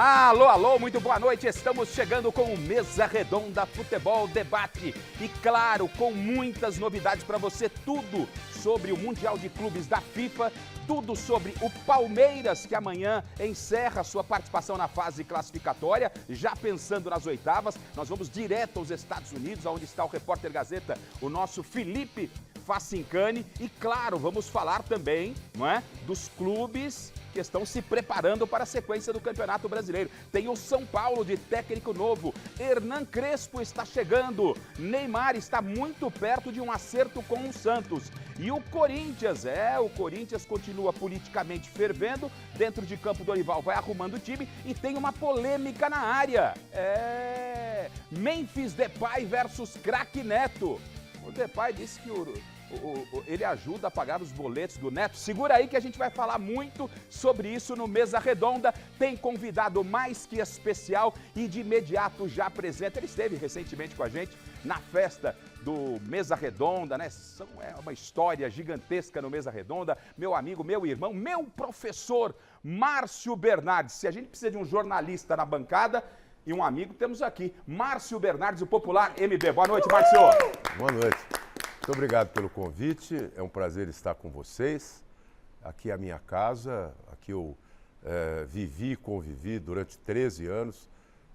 Alô, alô, muito boa noite. Estamos chegando com o Mesa Redonda Futebol Debate. E claro, com muitas novidades para você, tudo sobre o Mundial de Clubes da FIFA, tudo sobre o Palmeiras, que amanhã encerra sua participação na fase classificatória, já pensando nas oitavas. Nós vamos direto aos Estados Unidos, onde está o repórter Gazeta, o nosso Felipe Facincani. E claro, vamos falar também, não é, dos clubes que estão se preparando para a sequência do Campeonato Brasileiro. Tem o São Paulo de técnico novo, Hernan Crespo está chegando, Neymar está muito perto de um acerto com o Santos. E o Corinthians, o Corinthians continua politicamente fervendo, dentro de campo Dorival vai arrumando o time e tem uma polêmica na área. Memphis Depay versus craque Neto. O Depay disse que ele ajuda a pagar os boletos do Neto. Segura aí que a gente vai falar muito sobre isso no Mesa Redonda. Tem convidado mais que especial e de imediato já apresenta. Ele esteve recentemente com a gente na festa do Mesa Redonda, né? É uma história gigantesca no Mesa Redonda. Meu amigo, meu irmão, meu professor Márcio Bernardes. Se a gente precisa de um jornalista na bancada e um amigo, temos aqui Márcio Bernardes, o popular MB. Boa noite, Márcio. Boa noite. Muito obrigado pelo convite, é um prazer estar com vocês. Aqui é a minha casa, aqui eu vivi e convivi durante 13 anos,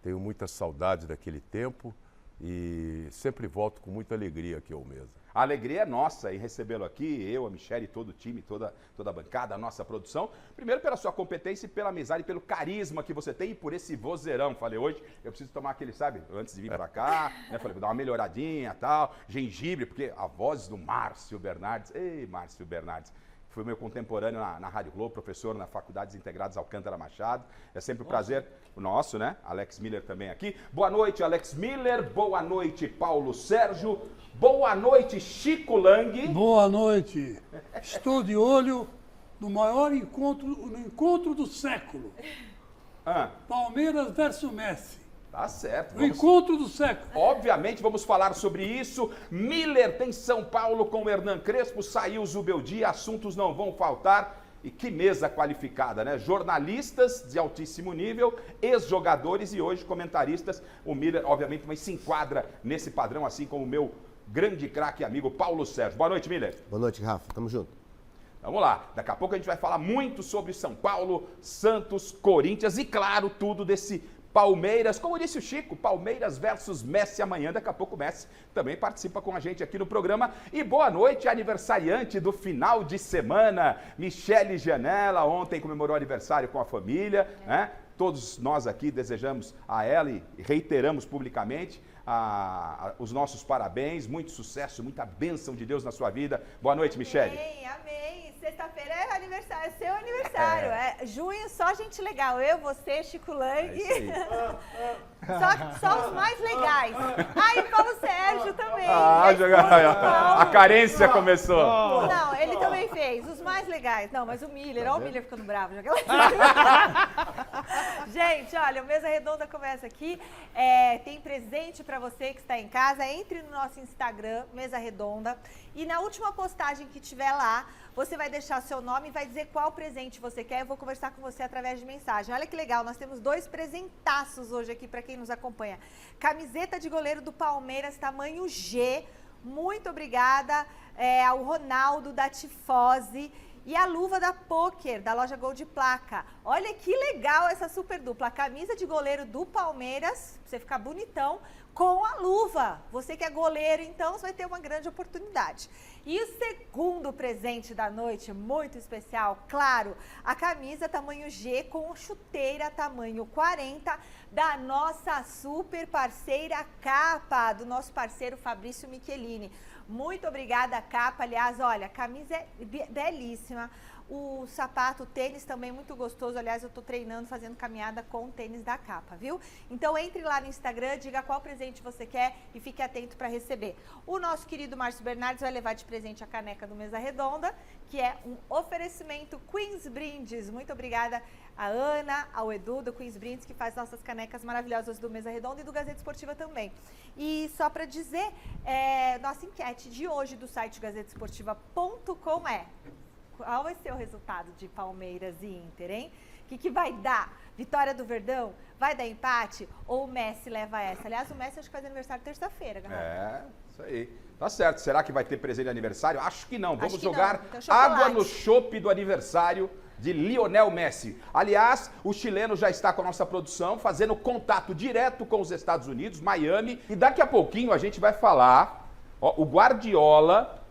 tenho muita saudade daquele tempo e sempre volto com muita alegria aqui ao Mesa. A alegria é nossa em recebê-lo aqui, eu, a Michele, todo o time, toda a bancada, a nossa produção. Primeiro pela sua competência e pela amizade, pelo carisma que você tem e por esse vozeirão. Falei, hoje eu preciso tomar aquele, sabe, antes de vir pra cá, né? Falei, vou dar uma melhoradinha e tal, gengibre, porque a voz do Márcio Bernardes, ei, Márcio Bernardes, foi meu contemporâneo na Rádio Globo, professor na Faculdades Integradas Alcântara Machado. É sempre um prazer o nosso, né? Alex Miller também aqui. Boa noite, Alex Miller. Boa noite, Paulo Sérgio. Boa noite, Chico Lang. Boa noite. Estou de olho no maior encontro, no encontro do século. Palmeiras versus Messi. Tá certo. O encontro do século. Obviamente vamos falar sobre isso. Miller tem São Paulo com o Hernan Crespo, saiu o Zubeldia, assuntos não vão faltar. E que mesa qualificada, né? Jornalistas de altíssimo nível, ex-jogadores e hoje comentaristas. O Miller, obviamente, também se enquadra nesse padrão, assim como o meu grande craque e amigo Paulo Sérgio. Boa noite, Miller. Boa noite, Rafa. Tamo junto. Vamos lá. Daqui a pouco a gente vai falar muito sobre São Paulo, Santos, Corinthians e, claro, tudo desse Palmeiras, como disse o Chico, Palmeiras versus Messi amanhã. Daqui a pouco o Messi também participa com a gente aqui no programa. E boa noite, aniversariante do final de semana, Michele Janela, ontem comemorou aniversário com a família, né? Todos nós aqui desejamos a ela e reiteramos publicamente os nossos parabéns, muito sucesso, muita bênção de Deus na sua vida. Boa noite, Michele. Amém. Sexta-feira é aniversário, é seu aniversário. Junho, só gente legal. Eu, você, Chico Lang. Só os mais legais. E o Paulo Sérgio também. A carência começou. Não, ele também fez. Os mais legais. Não, mas o Miller, olha o Miller ficando bravo. Gente, olha, o Mesa Redonda começa aqui. Tem presente para você que está em casa. Entre no nosso Instagram, Mesa Redonda. E na última postagem que tiver lá, você vai deixar seu nome e vai dizer qual presente você quer. Eu vou conversar com você através de mensagem. Olha que legal, nós temos 2 presentaços hoje aqui para quem nos acompanha. Camiseta de goleiro do Palmeiras, tamanho G. Muito obrigada ao Ronaldo da Tifose. E a luva da Poker, da loja Gol de Placa. Olha que legal essa super dupla. A camisa de goleiro do Palmeiras, pra você ficar bonitão, com a luva. Você que é goleiro, então, você vai ter uma grande oportunidade. E o segundo presente da noite, muito especial, claro, a camisa tamanho G com chuteira tamanho 40 da nossa super parceira Capa, do nosso parceiro Fabrício Michelini. Muito obrigada, Capa. Aliás, olha, a camisa é belíssima. O sapato, o tênis também muito gostoso. Aliás, eu tô treinando, fazendo caminhada com o tênis da Capa, viu? Então, entre lá no Instagram, diga qual presente você quer e fique atento para receber. O nosso querido Márcio Bernardes vai levar de presente a caneca do Mesa Redonda, que é um oferecimento Queens Brindes. Muito obrigada a Ana, ao Edu do Queens Brindes, que faz nossas canecas maravilhosas do Mesa Redonda e do Gazeta Esportiva também. E só para dizer, nossa enquete de hoje do site gazetaesportiva.com qual vai ser o resultado de Palmeiras e Inter, hein? O que vai dar? Vitória do Verdão? Vai dar empate? Ou o Messi leva essa? Aliás, o Messi acho que faz aniversário terça-feira, galera. Isso aí. Tá certo. Será que vai ter presente de aniversário? Acho que não. Vamos jogar Então, água no chope do aniversário de Lionel Messi. Aliás, o chileno já está com a nossa produção, fazendo contato direto com os Estados Unidos, Miami. E daqui a pouquinho a gente vai falar, o Guardiola,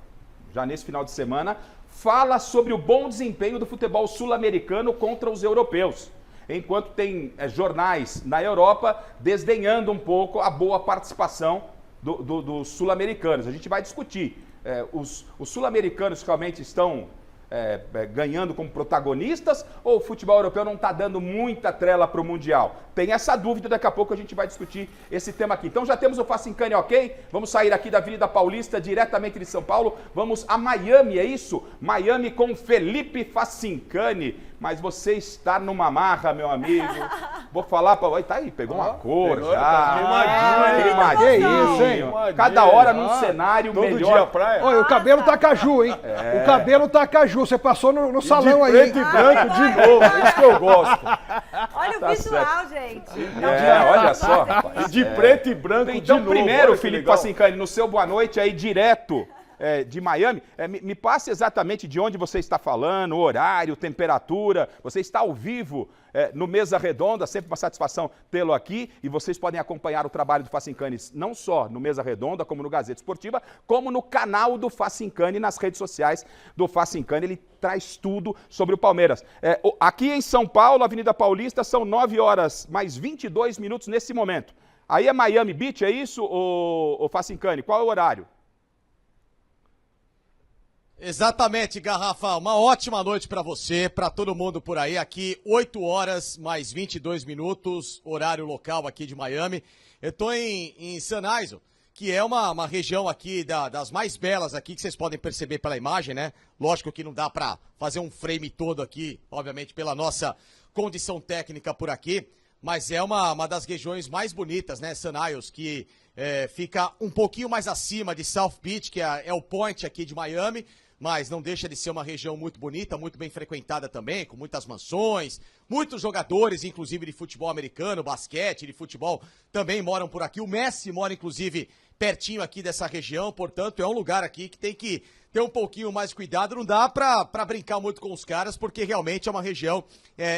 já nesse final de semana, fala sobre o bom desempenho do futebol sul-americano contra os europeus. Enquanto tem jornais na Europa desdenhando um pouco a boa participação dos sul-americanos. A gente vai discutir. Os sul-americanos realmente estão ganhando como protagonistas ou o futebol europeu não está dando muita trela para o Mundial? Tem essa dúvida, daqui a pouco a gente vai discutir esse tema aqui. Então já temos o Facincani, ok? Vamos sair aqui da Avenida Paulista, diretamente de São Paulo. Vamos a Miami, é isso? Miami com Felipe Facincani. Mas você está numa marra, meu amigo. Vou falar para... Oi, tá aí, pegou uma cor já. Queimadinho. Que isso, hein? Cada hora num cenário todo melhor. Dia praia. Olha, o cabelo tá caju, hein? O cabelo tá caju. Você passou no salão aí. Preto e branco de novo. É isso que eu gosto. Olha o visual, gente. Olha só, rapaz. De preto e branco Então, de novo. primeiro, Felipe Facincani, no seu boa noite aí, direto de Miami, me passe exatamente de onde você está falando, horário, temperatura. Você está ao vivo no Mesa Redonda, sempre uma satisfação tê-lo aqui. E vocês podem acompanhar o trabalho do Facincani não só no Mesa Redonda, como no Gazeta Esportiva, como no canal do Facincani, nas redes sociais do Facincani. Ele traz tudo sobre o Palmeiras. Aqui em São Paulo, Avenida Paulista, são 9 horas mais 22 minutos nesse momento. Aí é Miami Beach, é isso, o Facincani? Qual é o horário? Exatamente, Garrafa. Uma ótima noite para você, para todo mundo por aí. Aqui, 8 horas mais 22 minutos, horário local aqui de Miami. Eu tô em San Iso, que é uma região aqui das mais belas aqui, que vocês podem perceber pela imagem, né? Lógico que não dá para fazer um frame todo aqui, obviamente pela nossa condição técnica por aqui, mas é uma das regiões mais bonitas, né? San Iso, que fica um pouquinho mais acima de South Beach, que é o point aqui de Miami, mas não deixa de ser uma região muito bonita, muito bem frequentada também, com muitas mansões, muitos jogadores, inclusive de futebol americano, basquete, de futebol, também moram por aqui. O Messi mora, inclusive, pertinho aqui dessa região, portanto, é um lugar aqui que tem que ter um pouquinho mais de cuidado. Não dá pra brincar muito com os caras, porque realmente é uma região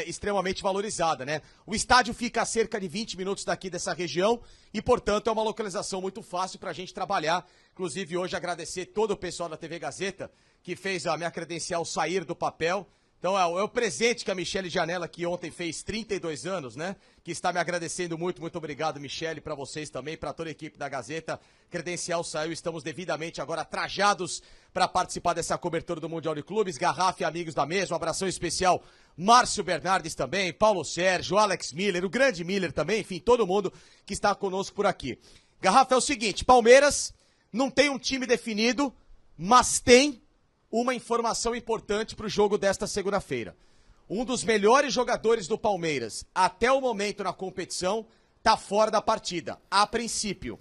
extremamente valorizada, né? O estádio fica a cerca de 20 minutos daqui dessa região e, portanto, é uma localização muito fácil pra gente trabalhar. Inclusive, hoje agradecer todo o pessoal da TV Gazeta, que fez a minha credencial sair do papel. Então é o presente que a Michele Janela, que ontem fez 32 anos, né? Que está me agradecendo muito, muito obrigado, Michele, para vocês também, para toda a equipe da Gazeta. Credencial saiu, estamos devidamente agora trajados para participar dessa cobertura do Mundial de Clubes. Garrafa e amigos da mesa, um abração especial. Márcio Bernardes também, Paulo Sérgio, Alex Miller, o grande Miller também, enfim, todo mundo que está conosco por aqui. Garrafa, é o seguinte, Palmeiras não tem um time definido, mas tem uma informação importante para o jogo desta segunda-feira. Um dos melhores jogadores do Palmeiras até o momento na competição está fora da partida, a princípio,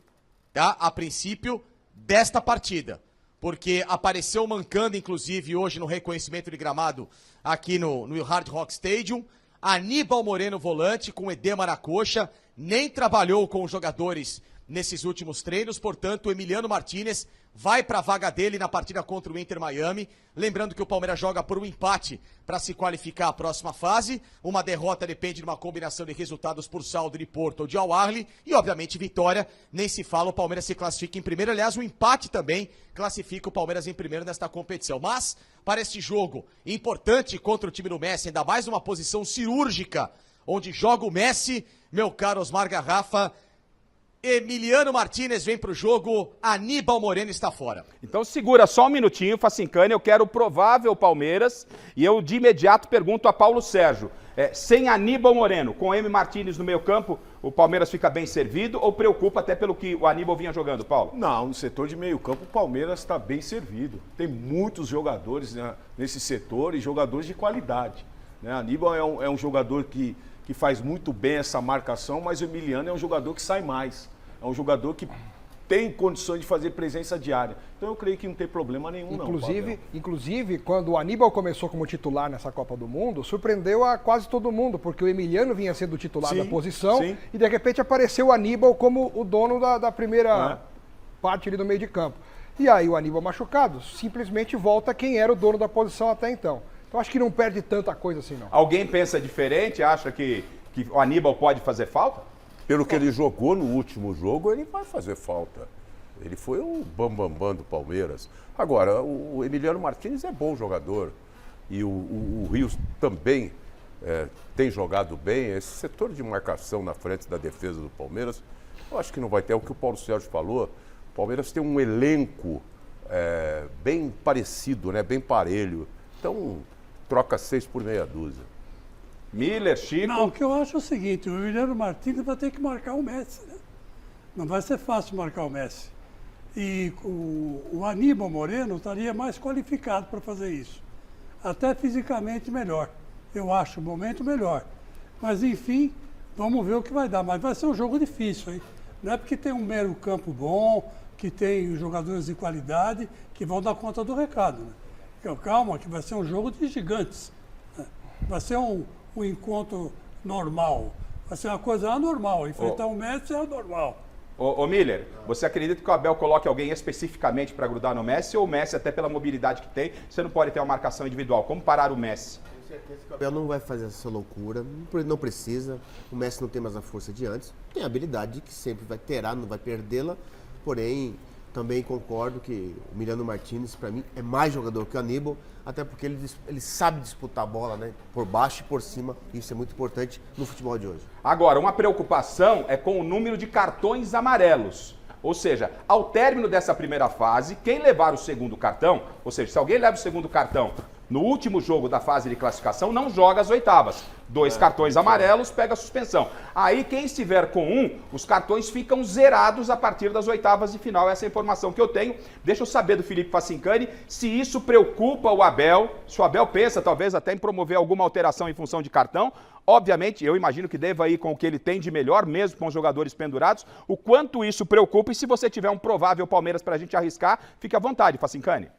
tá? A princípio desta partida, porque apareceu mancando, inclusive, hoje no reconhecimento de gramado aqui no Hard Rock Stadium, Aníbal Moreno volante com edema na coxa, nem trabalhou com os jogadores nesses últimos treinos, portanto, o Emiliano Martínez vai para a vaga dele na partida contra o Inter Miami. Lembrando que o Palmeiras joga por um empate para se qualificar à próxima fase. Uma derrota depende de uma combinação de resultados por saldo de Porto ou de Al Ahly. E, obviamente, vitória, nem se fala, o Palmeiras se classifica em primeiro. Aliás, o empate também classifica o Palmeiras em primeiro nesta competição. Mas, para este jogo importante contra o time do Messi, ainda mais numa posição cirúrgica, onde joga o Messi, meu caro Osmar Garrafa, Emiliano Martínez vem pro jogo, Aníbal Moreno está fora. Então segura só um minutinho, Facincani, eu quero o provável Palmeiras e eu de imediato pergunto a Paulo Sérgio, sem Aníbal Moreno, com M. Martínez no meio campo, o Palmeiras fica bem servido ou preocupa até pelo que o Aníbal vinha jogando, Paulo? Não, no setor de meio campo o Palmeiras está bem servido. Tem muitos jogadores, né, nesse setor e jogadores de qualidade. Né? Aníbal é um jogador que faz muito bem essa marcação, mas o Emiliano é um jogador que sai mais. É um jogador que tem condições de fazer presença diária. Então eu creio que não tem problema nenhum, Inclusive, quando o Aníbal começou como titular nessa Copa do Mundo, surpreendeu a quase todo mundo, porque o Emiliano vinha sendo titular da posição e de repente apareceu o Aníbal como o dono da primeira parte ali do meio de campo. E aí o Aníbal machucado simplesmente volta quem era o dono da posição até então. Então acho que não perde tanta coisa assim, não. Alguém pensa diferente? Acha que o Aníbal pode fazer falta? Pelo que ele jogou no último jogo, ele vai fazer falta. Ele foi o bambambam do Palmeiras. Agora, o Emiliano Martínez é bom jogador. E o Rios também tem jogado bem. Esse setor de marcação na frente da defesa do Palmeiras, eu acho que não vai ter. É o que o Paulo Sérgio falou. O Palmeiras tem um elenco bem parecido, né? Bem parelho. Então, troca 6 por meia dúzia. Miller, Chico... Não, o que eu acho é o seguinte, o Emiliano Martínez vai ter que marcar o Messi, né? Não vai ser fácil marcar o Messi. E o Aníbal Moreno estaria mais qualificado para fazer isso. Até fisicamente melhor. Eu acho o momento melhor. Mas, enfim, vamos ver o que vai dar. Mas vai ser um jogo difícil, hein? Não é porque tem um meio campo bom, que tem jogadores de qualidade, que vão dar conta do recado, né? Então, calma, que vai ser um jogo de gigantes. Né? Vai ser um encontro normal. Vai ser uma coisa anormal. Enfrentar o Messi é anormal. Ô Miller, você acredita que o Abel coloque alguém especificamente para grudar no Messi, ou o Messi, até pela mobilidade que tem, você não pode ter uma marcação individual? Como parar o Messi? Tenho certeza que o Abel não vai fazer essa loucura, não precisa. O Messi não tem mais a força de antes, tem a habilidade que sempre vai terá, não vai perdê-la, porém também concordo que o Emiliano Martínez, para mim, é mais jogador que o Aníbal, até porque ele sabe disputar a bola, né? Por baixo e por cima, isso é muito importante no futebol de hoje. Agora, uma preocupação é com o número de cartões amarelos. Ou seja, ao término dessa primeira fase, quem levar o segundo cartão, ou seja, se alguém leva o segundo cartão no último jogo da fase de classificação, não joga as oitavas. 2 cartões amarelos, pega a suspensão. Aí, quem estiver com um, os cartões ficam zerados a partir das oitavas de final. Essa é a informação que eu tenho. Deixa eu saber do Felipe Facincani se isso preocupa o Abel, se o Abel pensa talvez até em promover alguma alteração em função de cartão. Obviamente, eu imagino que deva ir com o que ele tem de melhor, mesmo com os jogadores pendurados. O quanto isso preocupa, e se você tiver um provável Palmeiras para a gente arriscar, fique à vontade, Facincani.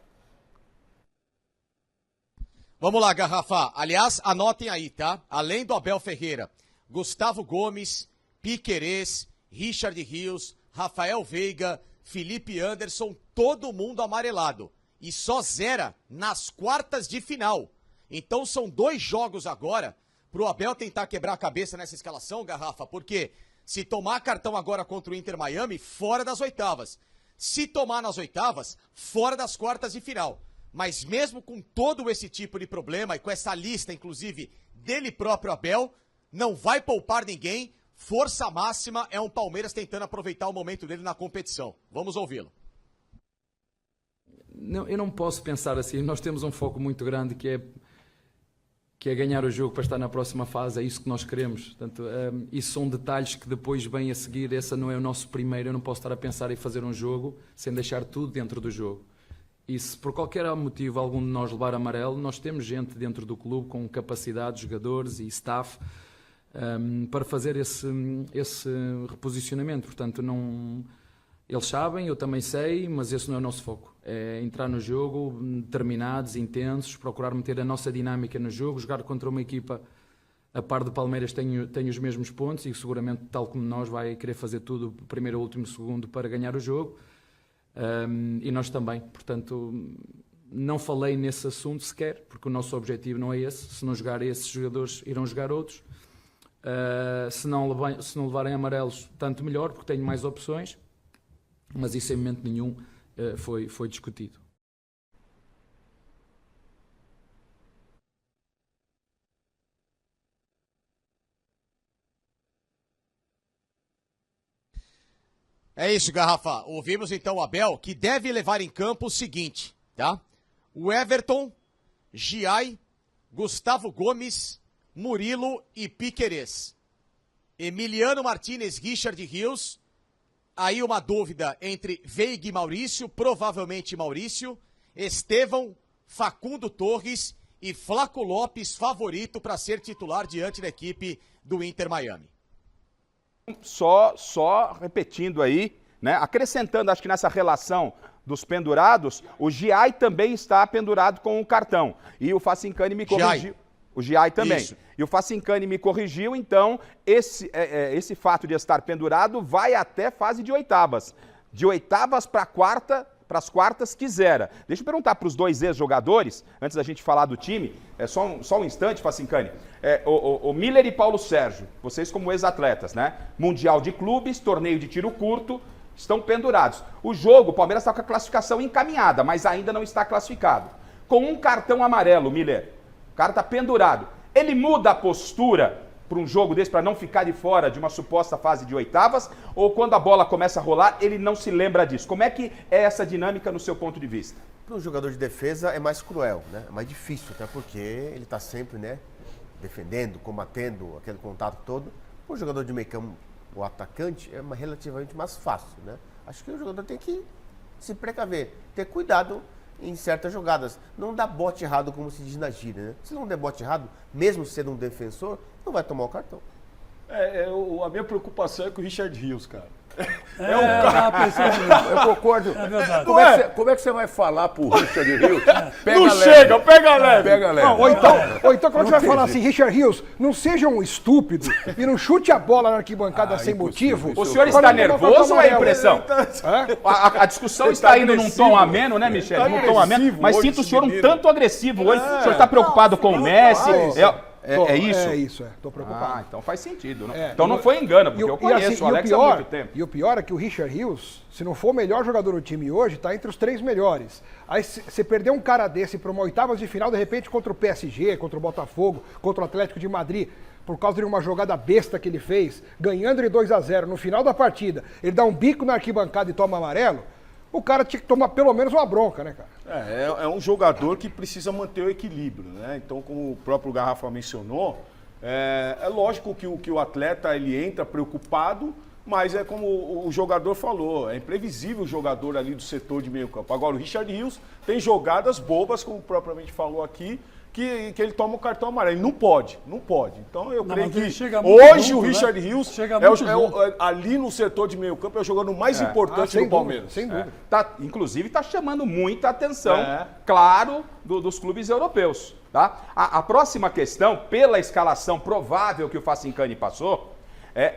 Vamos lá, Garrafa. Aliás, anotem aí, tá? Além do Abel Ferreira, Gustavo Gomes, Piquerez, Richard Rios, Rafael Veiga, Felipe Anderson, todo mundo amarelado. E só zera nas quartas de final. Então são 2 jogos agora pro Abel tentar quebrar a cabeça nessa escalação, Garrafa, porque se tomar cartão agora contra o Inter Miami, fora das oitavas. Se tomar nas oitavas, fora das quartas de final. Mas mesmo com todo esse tipo de problema e com essa lista, inclusive, dele próprio Abel, não vai poupar ninguém. Força máxima, é um Palmeiras tentando aproveitar o momento dele na competição. Vamos ouvi-lo. Não, eu não posso pensar assim. Nós temos um foco muito grande que é ganhar o jogo para estar na próxima fase. É isso que nós queremos. Portanto, isso são detalhes que depois vêm a seguir. Esse não é o nosso primeiro. Eu não posso estar a pensar em fazer um jogo sem deixar tudo dentro do jogo. E se por qualquer motivo algum de nós levar amarelo, nós temos gente dentro do clube com capacidade, jogadores e staff para fazer esse reposicionamento. Portanto, não, eles sabem, eu também sei, mas esse não é o nosso foco. É entrar no jogo determinados, intensos, procurar meter a nossa dinâmica no jogo, jogar contra uma equipa a par do Palmeiras tem os mesmos pontos e seguramente, tal como nós, vai querer fazer tudo, primeiro, último, segundo, para ganhar o jogo. E nós também, portanto, não falei nesse assunto sequer, porque o nosso objetivo não é esse. Se não jogar esses jogadores, irão jogar outros. Se não levarem amarelos, tanto melhor, porque tenho mais opções, mas isso em momento nenhum foi discutido. É isso, Garrafa. Ouvimos então o Abel, que deve levar em campo o seguinte, tá? O Everton, Giai, Gustavo Gomes, Murilo e Piquerez. Emiliano Martínez, Richard Rios. Aí uma dúvida entre Veiga e Maurício, provavelmente Maurício. Estevão, Facundo Torres e Flaco Lopes, favorito para ser titular diante da equipe do Inter Miami. Só repetindo aí, né? Acrescentando, acho que nessa relação dos pendurados, o Giai também está pendurado com um cartão. E o Facincani me corrigiu. O Giai também. Isso. E o Facincani me corrigiu, então esse fato de estar pendurado vai até fase de oitavas. De oitavas para as quartas quisera. Deixa eu perguntar para os dois ex-jogadores, antes da gente falar do time, só um instante, Facincani. O Miller e Paulo Sérgio, vocês como ex-atletas, né? Mundial de clubes, torneio de tiro curto, estão pendurados. O jogo, o Palmeiras está com a classificação encaminhada, mas ainda não está classificado. Com um cartão amarelo, Miller, o cara está pendurado. Ele muda a postura para um jogo desse, para não ficar de fora de uma suposta fase de oitavas? Ou quando a bola começa a rolar, ele não se lembra disso? Como é que é essa dinâmica no seu ponto de vista? Para o jogador de defesa é mais cruel, né? É mais difícil, até porque ele está sempre, né, defendendo, combatendo aquele contato todo. Para o jogador de meio campo, o atacante, é relativamente mais fácil, né? Acho que o jogador tem que se precaver, ter cuidado em certas jogadas. Não dá bote errado, como se diz na gíria, né? Se não der bote errado, mesmo sendo um defensor, não vai tomar o cartão. A minha preocupação é com o Richard Rios, cara. Eu concordo. É verdade. Como é que você vai falar pro Richard Rios? Pega leve. Não, ou então quando você vai falar assim, Richard Rios, não seja um estúpido e não chute a bola na arquibancada sem motivo. O senhor está nervoso ou é impressão? A discussão está indo num tom ameno, né, Michele? Num tom ameno, mas sinto o senhor um tanto agressivo hoje. O senhor está preocupado com o Messi. É isso? Tô preocupado. Então faz sentido. Então não foi engano, porque eu conheço o Alex há muito tempo. E o pior é que o Richard Rios, se não for o melhor jogador do time hoje, tá entre os 3 melhores. Aí você perder um cara desse para uma oitavas de final, de repente contra o PSG, contra o Botafogo, contra o Atlético de Madrid, por causa de uma jogada besta que ele fez, ganhando de 2-0 no final da partida, ele dá um bico na arquibancada e toma amarelo, o cara tinha que tomar pelo menos uma bronca, né, cara? É um jogador que precisa manter o equilíbrio, né? Então, como o próprio Garrafa mencionou, é lógico que o atleta ele entra preocupado, mas é como o jogador falou, é imprevisível o jogador ali do setor de meio campo. Agora, o Richard Rios tem jogadas bobas, como propriamente falou aqui, que ele toma o cartão amarelo. Ele não pode. Então eu creio que hoje o Richard Rios ali no setor de meio campo é o jogador mais importante do Palmeiras. Sem dúvida. Inclusive está chamando muita atenção, claro, dos clubes europeus. Tá? A próxima questão, pela escalação provável que o Facincani passou,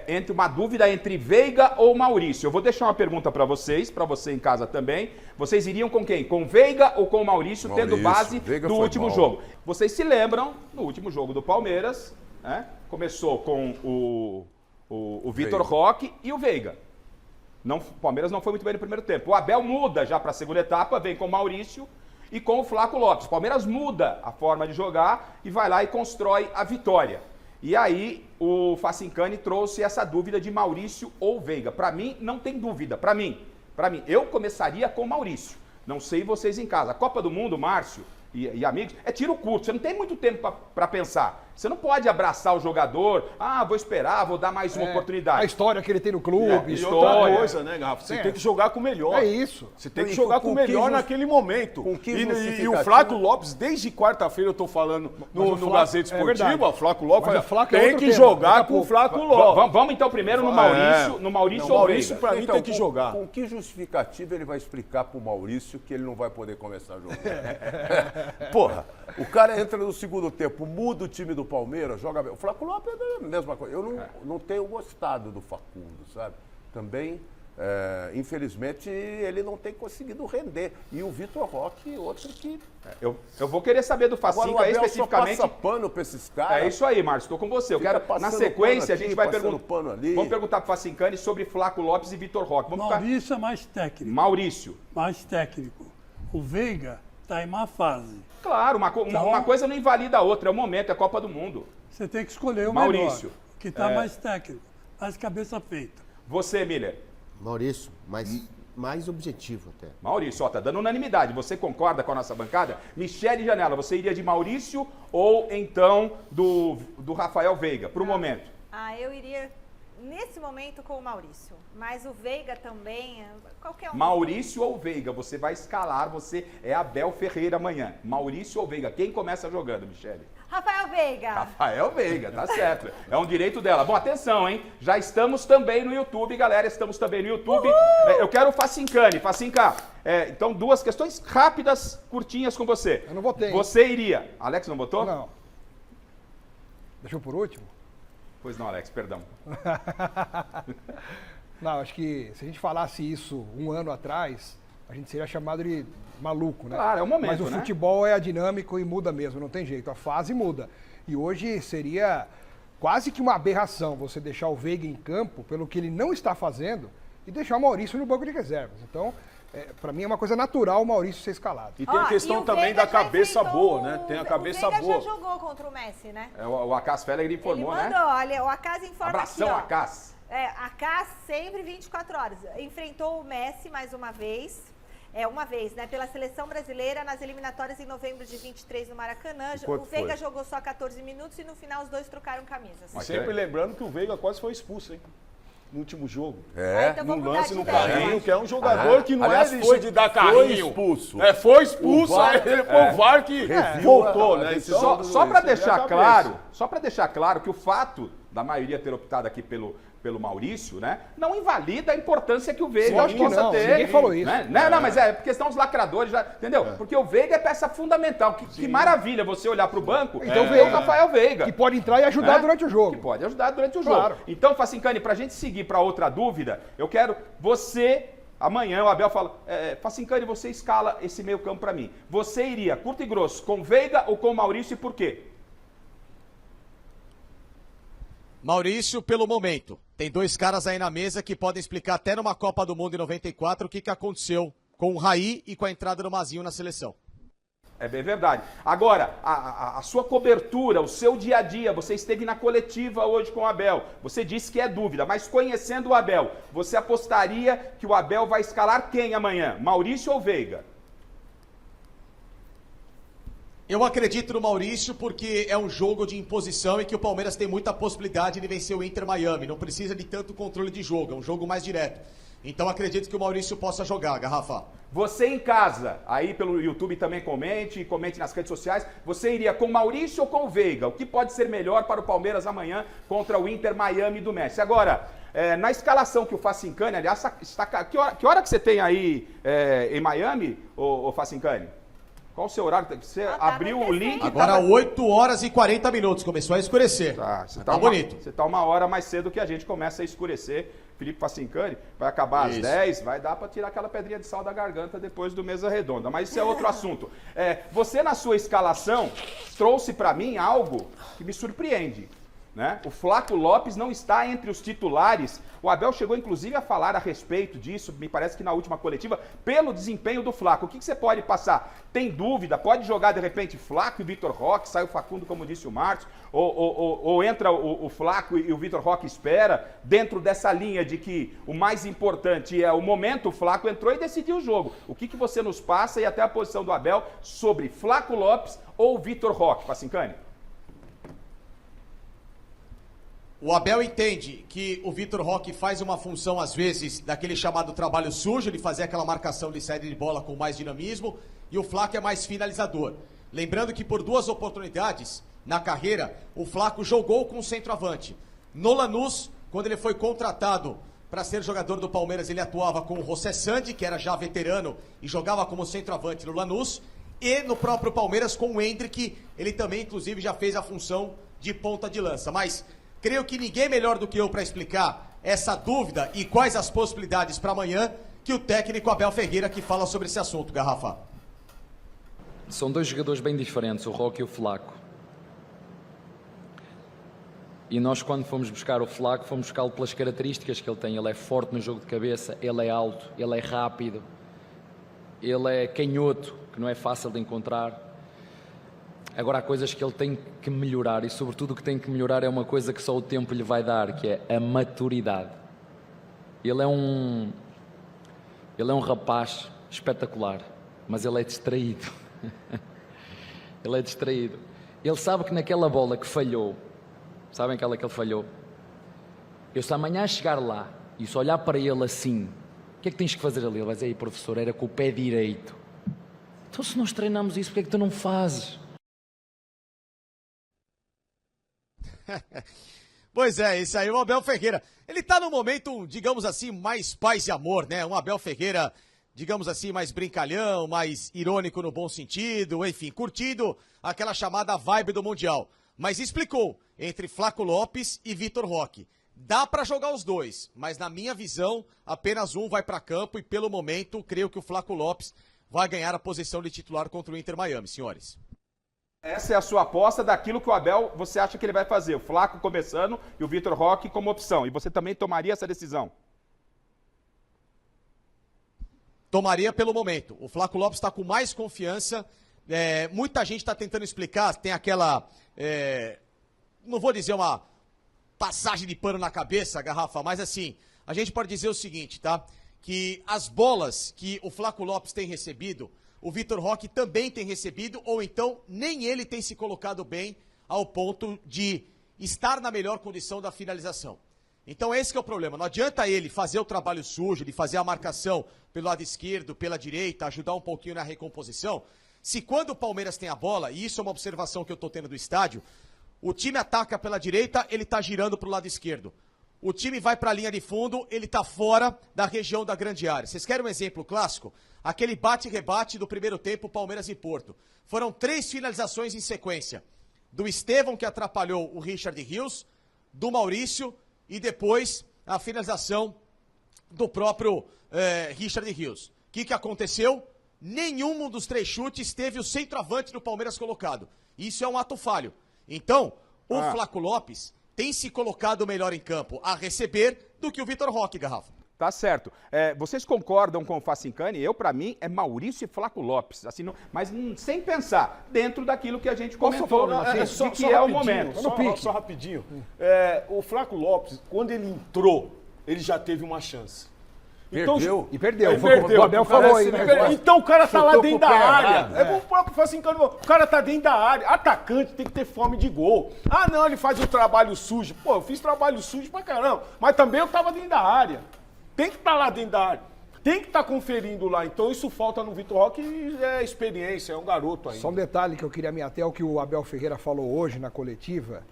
entre uma dúvida entre Veiga ou Maurício. Eu vou deixar uma pergunta para você em casa também. Vocês iriam com quem? Com Veiga ou com Maurício, tendo base do último jogo? Vocês se lembram, no último jogo do Palmeiras, começou com o Vitor Roque e o Veiga. O Palmeiras não foi muito bem no primeiro tempo. O Abel muda já para a segunda etapa, vem com o Maurício e com o Flaco Lopes. O Palmeiras muda a forma de jogar e vai lá e constrói a vitória. E aí o Facincani trouxe essa dúvida de Maurício ou Veiga. Para mim, não tem dúvida. Para mim, eu começaria com Maurício. Não sei vocês em casa. A Copa do Mundo, Márcio e amigos, é tiro curto. Você não tem muito tempo para pensar. Você não pode abraçar o jogador. Vou esperar, vou dar mais uma oportunidade. A história que ele tem no clube. E outra coisa, né, Garrafa? Você tem que jogar com o melhor. É isso. Você tem que jogar com o melhor naquele momento. E o Flaco Lopes, desde quarta-feira eu tô falando no Gazeta Esportiva, o Flaco Lopes tem que jogar com o Flaco Lopes. Vamos então primeiro no Maurício. No Maurício ou Veiga? Pra mim tem que jogar. Com que justificativa ele vai explicar pro Maurício que ele não vai poder começar a jogar? Porra, o cara entra no segundo tempo, muda o time do Palmeiras, joga bem. O Flaco Lopes é a mesma coisa. Eu não tenho gostado do Facundo, sabe? Também, infelizmente, ele não tem conseguido render. E o Vitor Roque, outro que... Eu vou querer saber do Facinca especificamente. Só passa pano pra esses caras. É isso aí, Márcio, estou com você. Eu quero, na sequência, a gente vai perguntar. Vamos perguntar pro Facincani sobre Flaco Lopes e Vitor Roque. Maurício é mais técnico. Maurício. Mais técnico. O Veiga está em má fase. Claro, uma coisa não invalida a outra, é o momento, é a Copa do Mundo. Você tem que escolher o Maurício, melhor, que está mais técnico, mais cabeça feita. Você, Miller? Maurício, mais objetivo até. Maurício, tá dando unanimidade. Você concorda com a nossa bancada? Michele Janela, você iria de Maurício ou então do Rafael Veiga, para o momento? Eu iria... Nesse momento com o Maurício, mas o Veiga também, qualquer um. Maurício ou Veiga, você vai escalar, você é Abel Ferreira amanhã. Maurício ou Veiga, quem começa jogando, Michele? Rafael Veiga. Rafael Veiga, tá certo. É um direito dela. Bom, atenção, hein? Já estamos também no YouTube, galera. Estamos também no YouTube. Eu quero o Facincani. Facinca, então 2 questões rápidas, curtinhas com você. Eu não votei. Você iria... Alex não votou? Não. Deixou por último? Pois não, Alex, perdão. Não, acho que se a gente falasse isso um ano atrás, a gente seria chamado de maluco, né? Claro, é o momento, Mas o né? futebol é dinâmico e muda mesmo, não tem jeito. A fase muda. E hoje seria quase que uma aberração você deixar o Veiga em campo pelo que ele não está fazendo e deixar o Maurício no banco de reservas. Então, para mim é uma coisa natural o Maurício ser escalado. E tem a questão também da cabeça boa, né? Tem a cabeça o Veiga boa. já jogou contra o Messi, né? O Acas Fellegre informou, Ele mandou, olha, o Acas informa Abração, aqui, ó. Acas. Acas sempre 24 horas. Enfrentou o Messi mais uma vez. Uma vez, né? Pela seleção brasileira nas eliminatórias em novembro de 23 no Maracanã. O Veiga jogou só 14 minutos e no final os dois trocaram camisas. Mas sempre lembrando que o Veiga quase foi expulso, hein? No último jogo. Então num vamos mudar lance de no ideia. carrinho, que é um jogador que não Aliás, é foi de dar foi carrinho. expulso. Foi expulso, O VAR, aí ele foi o VAR que voltou, né? decisão Só para você vê a deixar cabeça. claro, que o fato da maioria ter optado aqui pelo Maurício, né, não invalida a importância que o Veiga Lógico que possa não, ter. ninguém falou isso. Né? Não, mas é questão dos lacradores, já, entendeu? Porque o Veiga é peça fundamental. Que maravilha você olhar para o banco Então, e ver o Rafael Veiga. Que pode entrar e ajudar durante o jogo. Que pode ajudar durante o Claro. jogo. Então, Facincani, pra gente seguir para outra dúvida, eu quero você... Amanhã o Abel fala, Facincani, você escala esse meio campo para mim. Você iria, curto e grosso, com Veiga ou com Maurício e por quê? Maurício, pelo momento. Tem 2 caras aí na mesa que podem explicar até numa Copa do Mundo em 94 o que aconteceu com o Raí e com a entrada do Mazinho na seleção. É bem verdade. Agora, a sua cobertura, o seu dia a dia, você esteve na coletiva hoje com o Abel. Você disse que é dúvida, mas conhecendo o Abel, você apostaria que o Abel vai escalar quem amanhã? Maurício ou Veiga? Eu acredito no Maurício porque é um jogo de imposição e que o Palmeiras tem muita possibilidade de vencer o Inter Miami. Não precisa de tanto controle de jogo, é um jogo mais direto. Então acredito que o Maurício possa jogar, Garrafa. Você em casa, aí pelo YouTube também comente nas redes sociais, você iria com Maurício ou com Veiga? O que pode ser melhor para o Palmeiras amanhã contra o Inter Miami do Messi? Agora, na escalação que o Facincani, aliás, está, que hora que você tem aí em Miami, ô Facincani? Qual o seu horário? Você abriu o link... Agora 8 horas e 40 minutos, começou a escurecer. Tá bonito. Você tá 1 hora mais cedo que a gente começa a escurecer. Felipe Facincani vai acabar às 10, vai dar para tirar aquela pedrinha de sal da garganta depois do Mesa Redonda. Mas isso é outro assunto. Você, na sua escalação, trouxe para mim algo que me surpreende. Né? O Flaco Lopes não está entre os titulares. O Abel chegou, inclusive, a falar a respeito disso, me parece que na última coletiva, pelo desempenho do Flaco. O que você pode passar? Tem dúvida? Pode jogar, de repente, Flaco e Vitor Roque, sai o Facundo, como disse o Marcos, ou entra o Flaco e o Vitor Roque espera, dentro dessa linha de que o mais importante é o momento, o Flaco entrou e decidiu o jogo. O que você nos passa e até a posição do Abel sobre Flaco Lopes ou Vitor Roque, Facincani? O Abel entende que o Vitor Roque faz uma função, às vezes, daquele chamado trabalho sujo, de fazer aquela marcação de saída de bola com mais dinamismo, e o Flaco é mais finalizador. Lembrando que por 2 oportunidades na carreira, o Flaco jogou com o centroavante. No Lanús, quando ele foi contratado para ser jogador do Palmeiras, ele atuava com o José Sandi, que era já veterano e jogava como centroavante no Lanús, e no próprio Palmeiras com o Hendrick, ele também, inclusive, já fez a função de ponta de lança. Mas creio que ninguém melhor do que eu para explicar essa dúvida e quais as possibilidades para amanhã que o técnico Abel Ferreira, que fala sobre esse assunto, Garrafa. São 2 jogadores bem diferentes, o Roque e o Flaco. E nós, quando fomos buscar o Flaco, fomos buscá-lo pelas características que ele tem. Ele é forte no jogo de cabeça, ele é alto, ele é rápido, ele é canhoto, que não é fácil de encontrar. Agora há coisas que ele tem que melhorar e sobretudo o que tem que melhorar é uma coisa que só o tempo lhe vai dar, que é a maturidade. Ele é um rapaz espetacular, mas ele é distraído. Ele é distraído. Ele sabe que naquela bola que falhou, sabem aquela que ele falhou? Eu se amanhã chegar lá e se olhar para ele assim, o que é que tens que fazer ali? Ele vai dizer, professor, era com o pé direito. Então se nós treinamos isso, porque é que tu não fazes? Pois é, esse aí é o Abel Ferreira. Ele tá num momento, digamos assim, mais paz e amor, né? Um Abel Ferreira, digamos assim, mais brincalhão, mais irônico no bom sentido, enfim, curtindo aquela chamada vibe do Mundial. Mas explicou, entre Flaco Lopes e Vitor Roque. Dá pra jogar os dois, mas na minha visão, apenas um vai pra campo e pelo momento, creio que o Flaco Lopes vai ganhar a posição de titular contra o Inter Miami, senhores. Essa é a sua aposta daquilo que o Abel, você acha que ele vai fazer? O Flaco começando e o Vitor Roque como opção. E você também tomaria essa decisão? Tomaria pelo momento. O Flaco Lopes está com mais confiança. Muita gente está tentando explicar. Tem aquela, não vou dizer uma passagem de pano na cabeça, Garrafa, mas assim, a gente pode dizer o seguinte, tá? Que as bolas que o Flaco Lopes tem recebido, o Vitor Roque também tem recebido, ou então nem ele tem se colocado bem ao ponto de estar na melhor condição da finalização. Então esse que é o problema. Não adianta ele fazer o trabalho sujo, de fazer a marcação pelo lado esquerdo, pela direita, ajudar um pouquinho na recomposição, se quando o Palmeiras tem a bola, e isso é uma observação que eu estou tendo do estádio, o time ataca pela direita, ele está girando para o lado esquerdo. O time vai para a linha de fundo, ele está fora da região da grande área. Vocês querem um exemplo clássico? Aquele bate-rebate do primeiro tempo, Palmeiras e Porto. Foram 3 finalizações em sequência. Do Estevão, que atrapalhou o Richard Rios, do Maurício e depois a finalização do próprio Richard Rios. O que aconteceu? Nenhum dos 3 chutes teve o centroavante do Palmeiras colocado. Isso é um ato falho. Então, o Flaco Lopes tem se colocado melhor em campo a receber do que o Vitor Roque, Garrafa. Tá certo. Vocês concordam com o Facincani? Para mim, é Maurício e Flaco Lopes. Assim, mas sem pensar, dentro daquilo que a gente comentou, de que é o momento. Só rapidinho. O Flaco Lopes, quando ele entrou, ele já teve uma chance. Perdeu. E perdeu. O Abel falou aí, né? Então o cara tá lá dentro da área. O próprio Facincani, o cara tá dentro da área. Atacante tem que ter fome de gol. Ah, não, ele faz o trabalho sujo. Pô, eu fiz trabalho sujo pra caramba. Mas também eu tava dentro da área. Tem que estar lá dentro da área. Tem que estar conferindo lá. Então isso falta no Vitor Roque e é experiência, é um garoto ainda. Só um detalhe que eu queria me ater ao que o Abel Ferreira falou hoje na coletiva.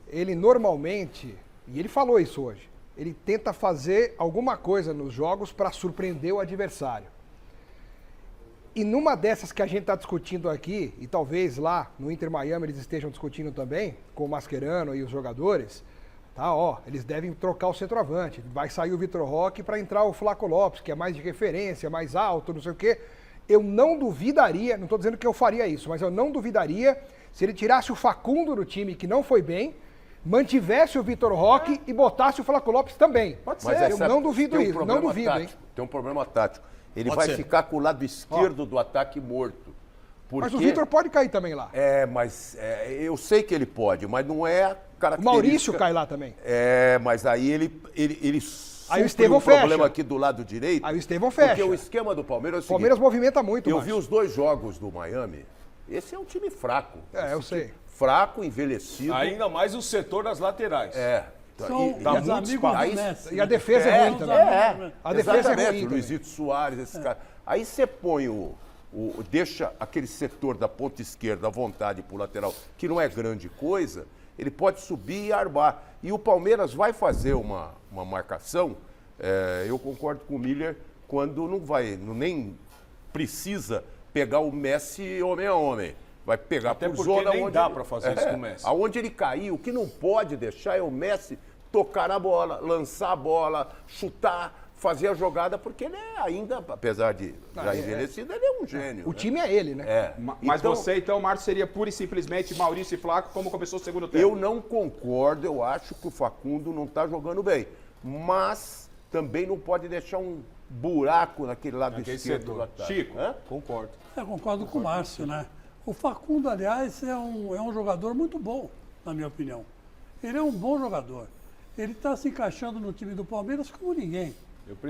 Ele normalmente, e ele falou isso hoje, ele tenta fazer alguma coisa nos jogos para surpreender o adversário. E numa dessas que a gente está discutindo aqui, e talvez lá no Inter Miami eles estejam discutindo também, com o Mascherano e os jogadores, tá, eles devem trocar o centroavante. Vai sair o Vitor Roque para entrar o Flaco Lopes, que é mais de referência, mais alto, não sei o quê. Eu não duvidaria, não estou dizendo que eu faria isso, mas eu não duvidaria se ele tirasse o Facundo do time, que não foi bem, mantivesse o Vitor Roque e botasse o Flaco Lopes também. Pode ser. Eu não duvido isso, não duvido, hein? Tem um problema tático. Ele vai ficar com o lado esquerdo do ataque morto. Mas o Vitor pode cair também lá. Eu sei que ele pode, mas não é a característica. O Maurício cai lá também. Mas aí ele aí o Estevão fecha. Problema aqui do lado direito. Aí o Estevão fecha. Porque o esquema do Palmeiras é o seguinte, Palmeiras movimenta muito, eu vi os 2 jogos do Miami. Esse é um time fraco. Eu sei. Fraco, envelhecido. Ainda mais o setor das laterais. São os amigos do Messi. E a defesa é ruim também. A defesa é ruim. Luizito Soares, esses caras. Aí você põe deixa aquele setor da ponta esquerda à vontade pro lateral, que não é grande coisa, ele pode subir e armar. E o Palmeiras vai fazer uma marcação, eu concordo com o Miller, quando nem precisa pegar o Messi homem a homem. Vai pegar até por zona nem onde dá para fazer isso com o Messi. Aonde ele cair, o que não pode deixar é o Messi tocar na bola, lançar a bola, chutar, fazer a jogada, porque ele ainda, apesar de já envelhecido, ele é um gênio. O time é ele, né? Mas você, então, Márcio, seria pura e simplesmente Maurício e Flaco, como começou o segundo tempo? Eu não concordo, eu acho que o Facundo não está jogando bem. Mas também não pode deixar um buraco naquele lado esquerdo do ataque. Chico, concordo. Eu concordo com o Márcio, né? O Facundo, aliás, é um jogador muito bom, na minha opinião. Ele é um bom jogador. Ele está se encaixando no time do Palmeiras como ninguém.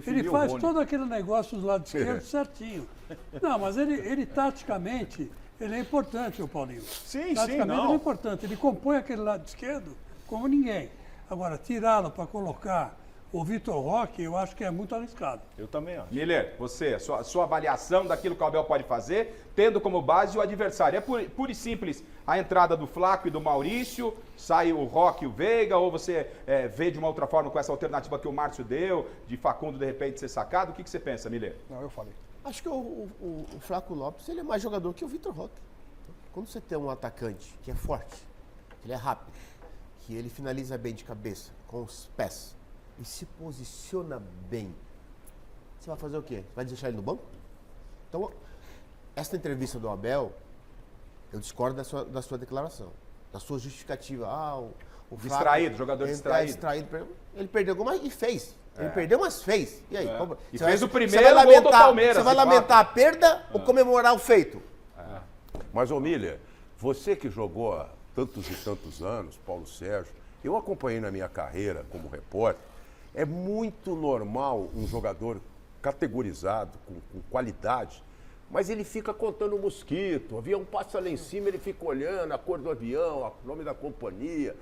Ele faz todo aquele negócio do lado esquerdo certinho. Não, mas ele taticamente, ele é importante, o Paulinho. Sim, taticamente ele é importante. Ele compõe aquele lado esquerdo como ninguém. Agora, tirá-lo para colocar O Vitor Roque, eu acho que é muito arriscado. Eu também acho. Miller, você, sua avaliação daquilo que o Abel pode fazer, tendo como base o adversário. É pura e simples a entrada do Flaco e do Maurício, sai o Roque e o Veiga, ou você vê de uma outra forma com essa alternativa que o Márcio deu, de Facundo de repente ser sacado? O que você pensa, Miller? Não, eu falei. Acho que o Flaco Lopes, ele é mais jogador que o Vitor Roque. Quando você tem um atacante que é forte, que ele é rápido, que ele finaliza bem de cabeça, com os pés, e se posiciona bem, você vai fazer o quê? Vai deixar ele no banco? Então, essa entrevista do Abel, eu discordo da sua declaração, da sua justificativa. O Distraído, jogador distraído. Ele perdeu alguma e fez. Ele perdeu, mas fez. E aí? E fez o primeiro gol do Palmeiras. Você vai lamentar a perda ou comemorar o feito? Mas, ô Miller, você que jogou há tantos e tantos anos, Paulo Sérgio, eu acompanhei na minha carreira como repórter, é muito normal um jogador categorizado, com qualidade, mas ele fica contando mosquito, o avião passa lá em cima, ele fica olhando a cor do avião, o nome da companhia.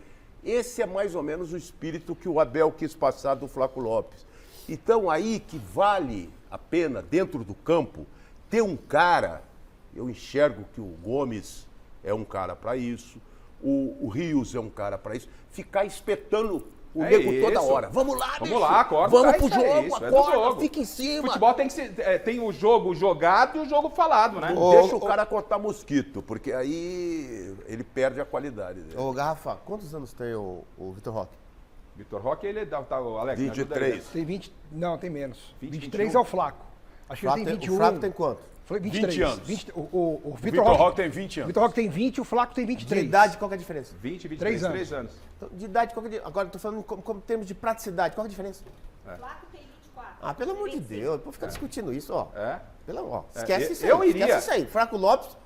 Esse é mais ou menos o espírito que o Abel quis passar do Flaco Lopes. Então aí que vale a pena, dentro do campo, ter um cara, eu enxergo que o Gomes é um cara para isso, o Rios é um cara para isso, ficar espetando o nego toda hora. Vamos lá, vamos lá, acorda. Vamos pro jogo, acorda, fica em cima. Futebol tem que ser, tem o jogo jogado e o jogo falado, né? Deixa o cara cortar mosquito, porque aí ele perde a qualidade dele. Ô, Garrafa, quantos anos tem o Vitor Roque? Vitor Roque, ele tá, o Alex, 23. Tem 20, não, tem menos. 23 é o Flaco. Acho que ele tem 21. O Flaco tem quanto? Falei 23. 20 anos. O Vitor Roque tem 20 anos. O Vitor Roque tem 20 e o Flaco tem 23. De idade, qual que é a diferença? 20, 23 anos. Então, de idade, qual que é agora eu tô falando como termos de praticidade, qual que é a diferença? O Flaco tem 24. Ah, pelo amor de Deus, vou ficar discutindo isso, ó. Esquece isso eu aí. iria. Esquece isso aí. Flaco Lopes,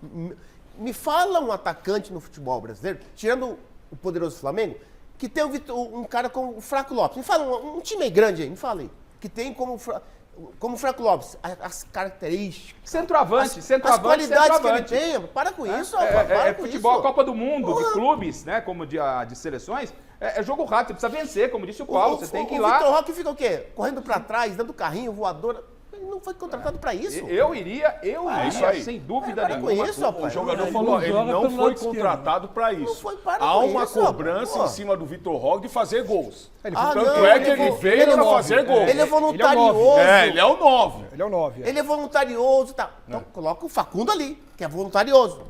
me fala um atacante no futebol brasileiro, tirando o poderoso Flamengo, que tem um cara como o Flaco Lopes. Me fala um time grande aí, me fala aí. Que tem como o Flaco Lopes, as características. Centroavante. As qualidades que ele tem. Para com isso, para com futebol, isso. Copa do Mundo, de clubes, né? Como de seleções. É jogo rápido, você precisa vencer, como disse o Paulo. Você tem que ir lá. O Vitor Roque fica o quê? Correndo pra trás, dando carrinho, voadora. Ele não foi contratado pra isso. Eu iria, isso aí. sem dúvida Para com nenhuma. isso, rapaz. O jogador Ele falou, não ele joga não pelo foi lado esquerdo. contratado para isso. Não foi, para Há com uma isso, cobrança rapaz. em cima do Vitor Roque de fazer gols. Tanto é que ele veio para fazer gols. Ele é voluntarioso. Ele é o 9. Ele é o 9. Ele é voluntarioso, tá? Então coloca o Facundo ali, que é voluntarioso.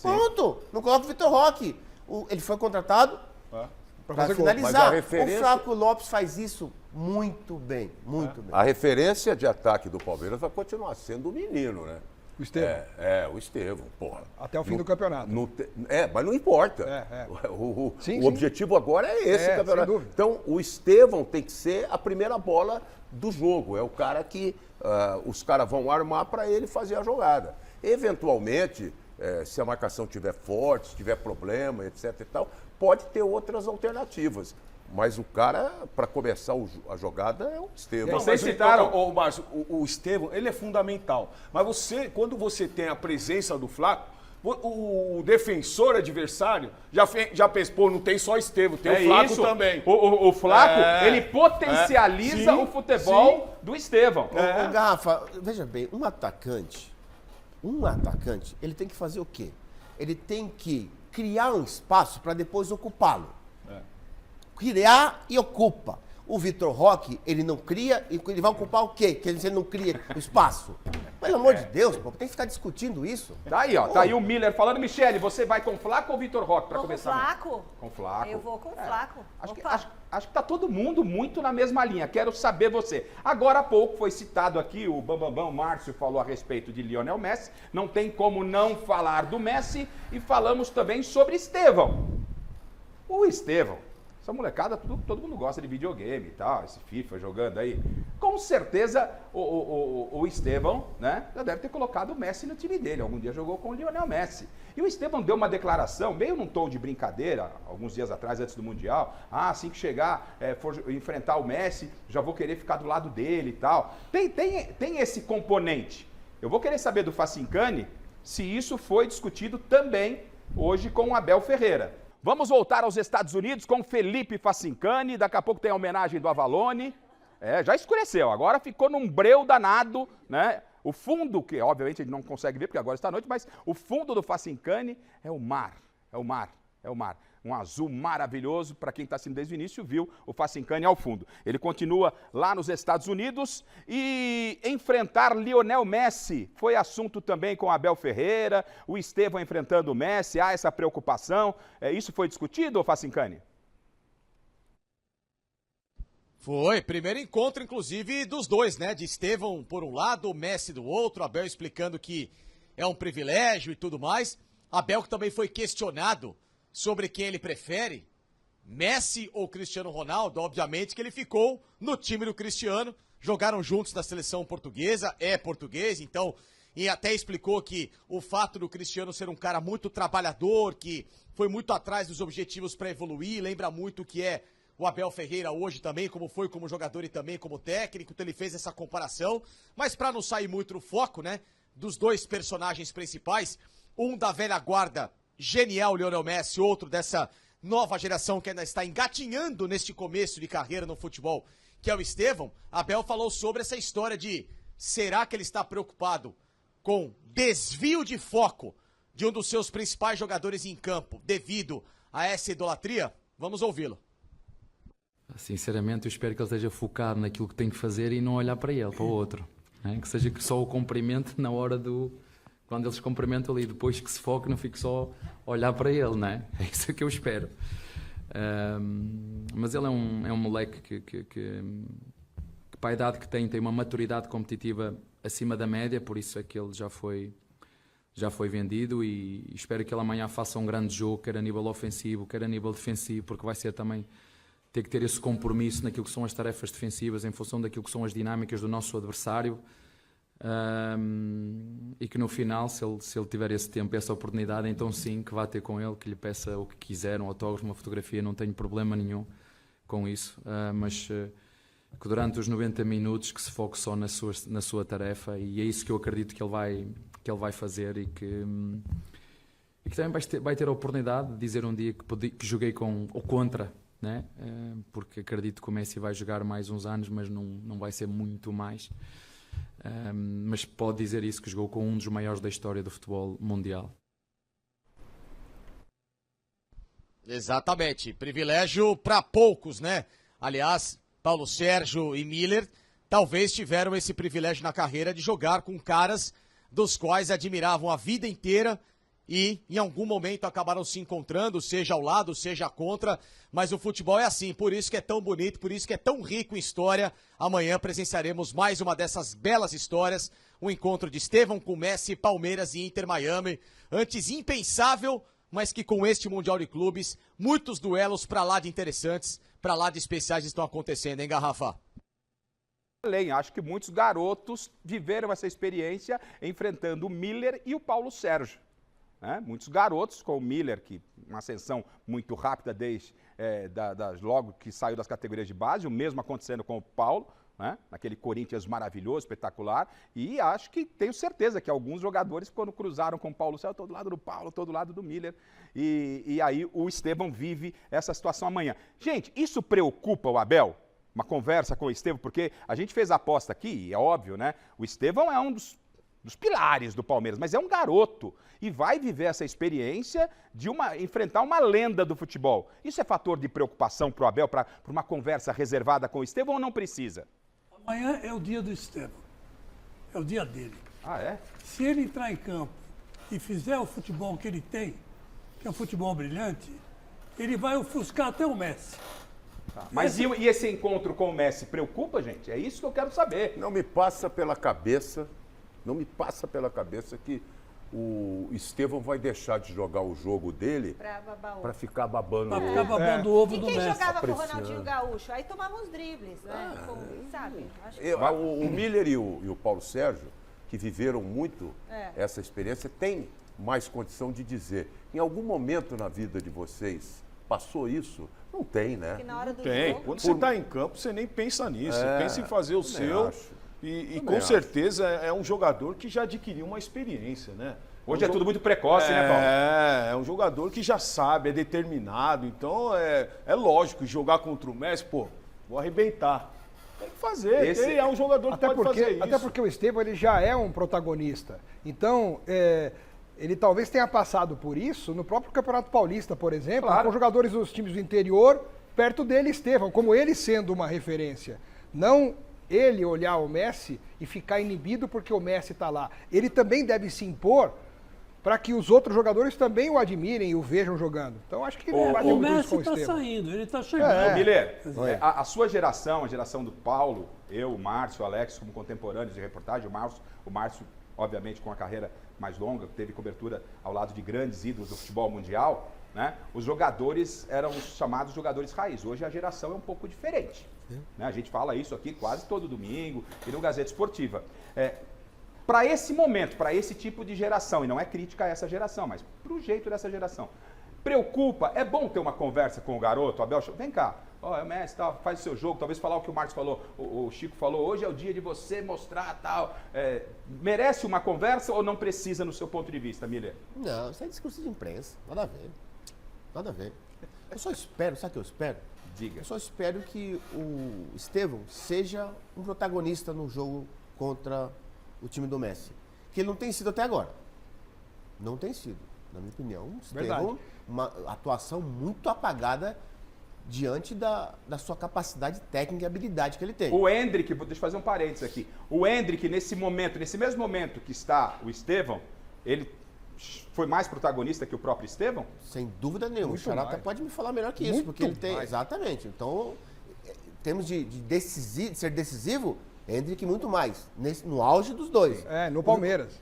Pronto. Não coloca o Vitor Roque. Ele foi contratado para finalizar. Mas a referência... O Flaco Lopes faz isso muito bem, muito bem. A referência de ataque do Palmeiras vai continuar sendo o menino, né? O Estevão. O Estevão, porra. Até o fim do campeonato. Mas não importa. Sim, o objetivo agora é esse campeonato. sem dúvida. Então, o Estevão tem que ser a primeira bola do jogo. É o cara que os caras vão armar para ele fazer a jogada. Eventualmente, se a marcação estiver forte, se tiver problema, etc e tal, pode ter outras alternativas. Mas o cara, para começar a jogada, é o Estevão. Vocês citaram... Márcio, o Estevão, ele é fundamental. Mas quando você tem a presença do Flaco, o defensor adversário já pensa, pô, não tem só Estevão, tem o Flaco isso. também. O Flaco, ele potencializa o futebol do Estevão. Ô, Garrafa, veja bem, um atacante, ele tem que fazer o quê? Ele tem que criar um espaço para depois ocupá-lo. Criar e ocupa. O Vitor Roque, ele não cria, e ele vai ocupar o quê? Que ele não cria o espaço. Pelo amor de Deus, pô, tem que ficar discutindo isso. Tá aí, ó. Tá aí o Miller falando. Michele, você vai com Flaco ou Vitor Roque para começar? Com Flaco? Com Flaco. Eu vou com Flaco. Acho que tá todo mundo muito na mesma linha. Quero saber você. Agora há pouco foi citado aqui, o Bambambam Márcio falou a respeito de Lionel Messi. Não tem como não falar do Messi. E falamos também sobre Estevão. O Estevão. Essa molecada, todo mundo gosta de videogame e tal, esse FIFA jogando aí. Com certeza o Estevão, né, já deve ter colocado o Messi no time dele. Algum dia jogou com o Lionel Messi. E o Estevão deu uma declaração, meio num tom de brincadeira, alguns dias atrás, antes do Mundial. Assim que chegar, for enfrentar o Messi, já vou querer ficar do lado dele e tal. Tem esse componente. Eu vou querer saber do Facincani se isso foi discutido também hoje com o Abel Ferreira. Vamos voltar aos Estados Unidos com Felipe Facincani. Daqui a pouco tem a homenagem do Avalone. Já escureceu, agora ficou num breu danado, né? O fundo, que obviamente a gente não consegue ver porque agora está à noite, mas o fundo do Facincani é o mar, é o mar, é o mar. Um azul maravilhoso, para quem está assistindo desde o início, viu o Facincani ao fundo. Ele continua lá nos Estados Unidos e enfrentar Lionel Messi foi assunto também com Abel Ferreira, o Estevão enfrentando o Messi, há essa preocupação. Isso foi discutido, Facincani? Foi, primeiro encontro, inclusive, dos dois, né? De Estevão por um lado, Messi do outro, Abel explicando que é um privilégio e tudo mais. Abel que também foi questionado sobre quem ele prefere, Messi ou Cristiano Ronaldo. Obviamente que ele ficou no time do Cristiano, jogaram juntos na seleção portuguesa, é português, então, e até explicou que o fato do Cristiano ser um cara muito trabalhador, que foi muito atrás dos objetivos para evoluir, lembra muito que é o Abel Ferreira hoje também, como foi como jogador e também como técnico, então ele fez essa comparação, mas para não sair muito no foco, né, dos dois personagens principais, um da velha guarda, genial, Lionel Messi, outro dessa nova geração que ainda está engatinhando neste começo de carreira no futebol, que é o Estevão. Abel falou sobre essa história de, será que ele está preocupado com desvio de foco de um dos seus principais jogadores em campo, devido a essa idolatria? Vamos ouvi-lo. Sinceramente, eu espero que ele esteja focado naquilo que tem que fazer e não olhar para ele, para o outro. Né? Que seja que só o cumprimente na hora do... Quando eles cumprimentam ali, depois que se foque, não fique só a olhar para ele, não é? É isso que eu espero. Mas ele é um moleque que para a idade que tem uma maturidade competitiva acima da média, por isso é que ele já foi vendido e espero que ele amanhã faça um grande jogo, quer a nível ofensivo, quer a nível defensivo, porque vai ser também ter que ter esse compromisso naquilo que são as tarefas defensivas, em função daquilo que são as dinâmicas do nosso adversário. E que no final, se ele tiver esse tempo, essa oportunidade, então sim, que vá ter com ele, que lhe peça o que quiser, um autógrafo, uma fotografia, não tenho problema nenhum com isso, mas que durante os 90 minutos que se foque só na sua tarefa, e é isso que eu acredito que ele vai fazer, e que também vai ter a oportunidade de dizer um dia que joguei com ou contra, né? Porque acredito que o Messi vai jogar mais uns anos, mas não vai ser muito mais. Mas pode dizer isso, que jogou com um dos maiores da história do futebol mundial. Exatamente, privilégio para poucos, né? Aliás, Paulo Sérgio e Miller talvez tiveram esse privilégio na carreira de jogar com caras dos quais admiravam a vida inteira e em algum momento acabaram se encontrando, seja ao lado, seja contra, mas o futebol é assim, por isso que é tão bonito, por isso que é tão rico em história. Amanhã presenciaremos mais uma dessas belas histórias, um encontro de Estevão com Messi, Palmeiras e Inter Miami, antes impensável, mas que com este Mundial de Clubes, muitos duelos para lá de interessantes, para lá de especiais estão acontecendo, hein, Garrafa? Além, acho que muitos garotos viveram essa experiência enfrentando o Miller e o Paulo Sérgio. Muitos garotos, com o Miller, que uma ascensão muito rápida desde logo que saiu das categorias de base, o mesmo acontecendo com o Paulo, né? Naquele Corinthians maravilhoso, espetacular, e acho que tenho certeza que alguns jogadores, quando cruzaram com o Paulo Céu, todo lado do Paulo, todo lado do Miller, e aí o Estevão vive essa situação amanhã. Gente, isso preocupa o Abel? Uma conversa com o Estevão, porque a gente fez a aposta aqui, e é óbvio, né? O Estevão é um dos pilares do Palmeiras, mas é um garoto e vai viver essa experiência de enfrentar uma lenda do futebol. Isso é fator de preocupação para o Abel, para uma conversa reservada com o Estevão, ou não precisa? Amanhã é o dia do Estevão, é o dia dele. Ah, é? Se ele entrar em campo e fizer o futebol que ele tem, que é um futebol brilhante, ele vai ofuscar até o Messi. Mas e esse encontro com o Messi preocupa, gente? É isso que eu quero saber. Não me passa pela cabeça que o Estevão vai deixar de jogar o jogo dele para ficar babando o ovo do Messi. E quem jogava com o Ronaldinho Gaúcho? Aí tomava uns dribles, né? Sabe? O Miller e o Paulo Sérgio, que viveram muito essa experiência, têm mais condição de dizer. Em algum momento na vida de vocês passou isso? Não tem, né? Não tem. Jogo... Quando você está em campo, você nem pensa nisso. Você pensa em fazer o seu. E com certeza é um jogador que já adquiriu uma experiência, né? Hoje é tudo muito precoce, né, Paulo? É um jogador que já sabe, é determinado. Então é lógico, jogar contra o Messi, vou arrebentar. Tem que fazer. Ele é um jogador que pode fazer isso. Até porque o Estevão ele já é um protagonista. Então, ele talvez tenha passado por isso no próprio Campeonato Paulista, por exemplo, com jogadores dos times do interior perto dele, Estevão, como ele sendo uma referência. Não ele olhar o Messi e ficar inibido porque o Messi está lá. Ele também deve se impor para que os outros jogadores também o admirem e o vejam jogando. Então, acho que ele vai ter O muito isso com Messi o está Estevão. saindo, ele está chegando. Miller, a sua geração, a geração do Paulo, eu, o Márcio, o Alex, como contemporâneos de reportagem, o Márcio, obviamente, com a carreira mais longa, teve cobertura ao lado de grandes ídolos do futebol mundial, né? Os jogadores eram os chamados jogadores raiz. Hoje a geração é um pouco diferente. Né? A gente fala isso aqui quase todo domingo e no Gazeta Esportiva. Para esse momento, para esse tipo de geração, e não é crítica a essa geração, mas para o jeito dessa geração, preocupa, é bom ter uma conversa com o garoto, Abel, vem cá, é o Messi, tal, faz o seu jogo, talvez falar o que o Marcos falou, o Chico falou, hoje é o dia de você mostrar tal. Merece uma conversa ou não precisa no seu ponto de vista, Miller? Não, isso é discurso de imprensa, nada a ver. Nada a ver. Eu só espero, sabe o que eu espero? Diga. Eu só espero que o Estevão seja um protagonista no jogo contra o time do Messi. Que ele não tem sido até agora. Não tem sido. Na minha opinião, o Estevão, uma atuação muito apagada diante da sua capacidade técnica e habilidade que ele tem. O Endrick, deixa eu fazer um parênteses aqui. O Endrick, nesse mesmo momento que está o Estevão, ele foi mais protagonista que o próprio Estevão? Sem dúvida nenhuma. O Xará até pode me falar melhor que isso, porque ele tem. Exatamente. Então, temos de ser decisivo, Endrick muito mais. No auge dos dois. No Palmeiras.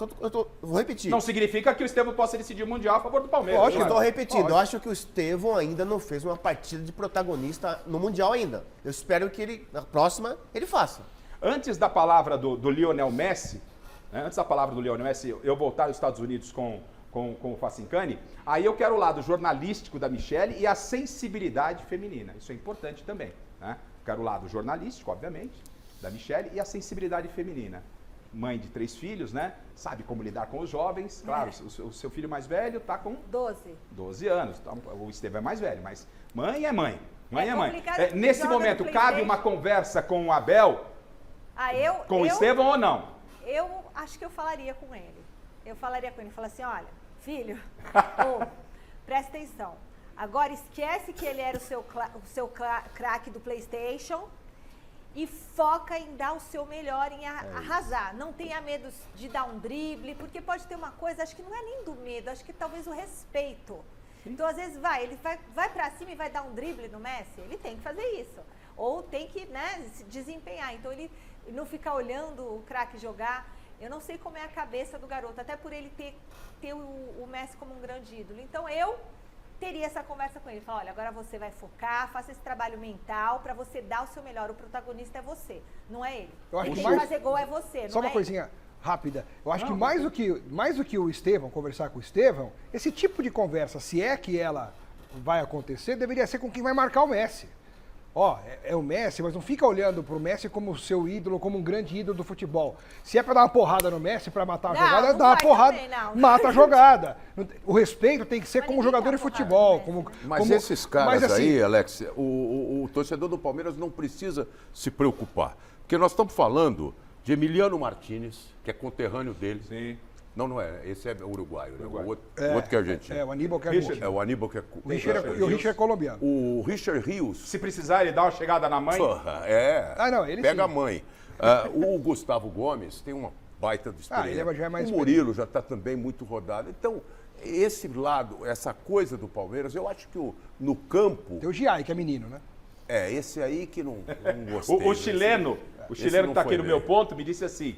Vou repetir. Não significa que o Estevão possa decidir o Mundial a favor do Palmeiras. Lógico, eu estou repetindo. Eu acho que o Estevão ainda não fez uma partida de protagonista no Mundial ainda. Eu espero que ele, na próxima, ele faça. Antes da palavra do Lionel Messi, eu voltar aos Estados Unidos com o Facincani, aí eu quero o lado jornalístico da Michele e a sensibilidade feminina. Isso é importante também. Né? Quero o lado jornalístico, obviamente, da Michele e a sensibilidade feminina. Mãe de 3 filhos, né? Sabe como lidar com os jovens. Claro, o seu filho mais velho está com 12 anos. Então, o Estevão é mais velho, mas mãe é mãe. Mãe é mãe. Nesse momento, cabe uma conversa com o Abel, com o Estevão ou não? Eu acho que eu falaria com ele. Falaria assim, olha, filho, presta atenção. Agora esquece que ele era o seu craque do PlayStation e foca em dar o seu melhor, em arrasar. Não tenha medo de dar um drible, porque pode ter uma coisa, acho que não é nem do medo, acho que talvez o respeito. Sim. Então, às vezes, ele vai pra cima e vai dar um drible no Messi, ele tem que fazer isso. Ou tem que, se desempenhar. Então, ele não ficar olhando o craque jogar. Eu não sei como é a cabeça do garoto, até por ele ter o Messi como um grande ídolo. Então, eu teria essa conversa com ele. Falar, olha, agora você vai focar, faça esse trabalho mental para você dar o seu melhor. O protagonista é você, não é ele. Quem tem que fazer gol é você, não é? Só uma coisinha rápida. Eu acho que mais do que o Estevão, conversar com o Estevão, esse tipo de conversa, se é que ela vai acontecer, deveria ser com quem vai marcar o Messi. É o Messi, mas não fica olhando pro Messi como seu ídolo, como um grande ídolo do futebol. Se é pra dar uma porrada no Messi, pra matar a jogada, dá uma porrada, também, mata a jogada. O respeito tem que ser como jogador de futebol. Mas esses caras aí, Alex, o torcedor do Palmeiras não precisa se preocupar. Porque nós estamos falando de Emiliano Martínez, que é conterrâneo dele. Sim. Não é. Esse é uruguaio. Né? O outro que é argentino. O Aníbal que é argentino. O Aníbal que é... E o Richard é colombiano. O Richard Rios... Se precisar, ele dá uma chegada na mãe. Ele pega a mãe. O Gustavo Gomes tem uma baita de estreia. O Murilo já está também muito rodado. Então, esse lado, essa coisa do Palmeiras, eu acho que no campo... Tem o Giai, que é menino, né? Esse aí que não gostei. O chileno que está aqui no meu ponto me disse assim,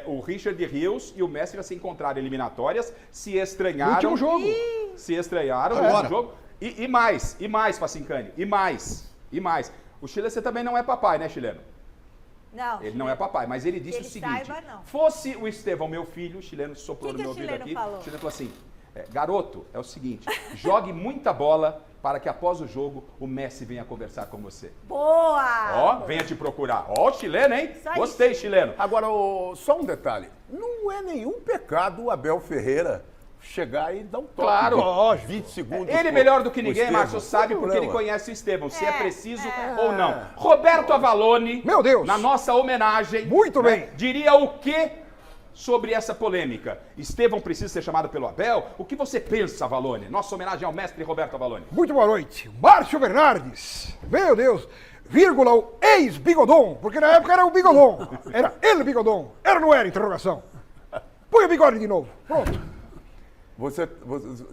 o Richard Rios e o Messi já se encontraram em eliminatórias, se estranharam. No último jogo. Se estranharam no último jogo. E mais, Facincani, e mais. O chileno, você também não é papai, né, chileno? Não. Ele não é papai, mas ele disse o seguinte, fosse o Estevão, meu filho, o chileno soprou no meu ouvido aqui, o chileno falou assim, garoto, é o seguinte, jogue muita bola para que após o jogo o Messi venha conversar com você. Boa! Venha te procurar. O chileno, hein? Gostei, chileno. Agora, só um detalhe, não é nenhum pecado o Abel Ferreira chegar e dar um toque. Claro. Lógico. 20 segundos. Ele melhor do que pro ninguém, Estevão. Márcio, sabe Não tem porque ele problema. conhece o Estevão, se é preciso ou não. Roberto Avalone, Meu Deus. na nossa homenagem, Muito bem. diria o quê sobre essa polêmica? Estevão precisa ser chamado pelo Abel? O que você pensa, Avalone? Nossa homenagem ao mestre Roberto Avalone. Muito boa noite. Márcio Bernardes. Meu Deus. Vírgula, o ex-bigodon. Porque na época era o bigodon. Era ele bigodon. Era ou não era? Interrogação. Põe o bigode de novo. Pronto.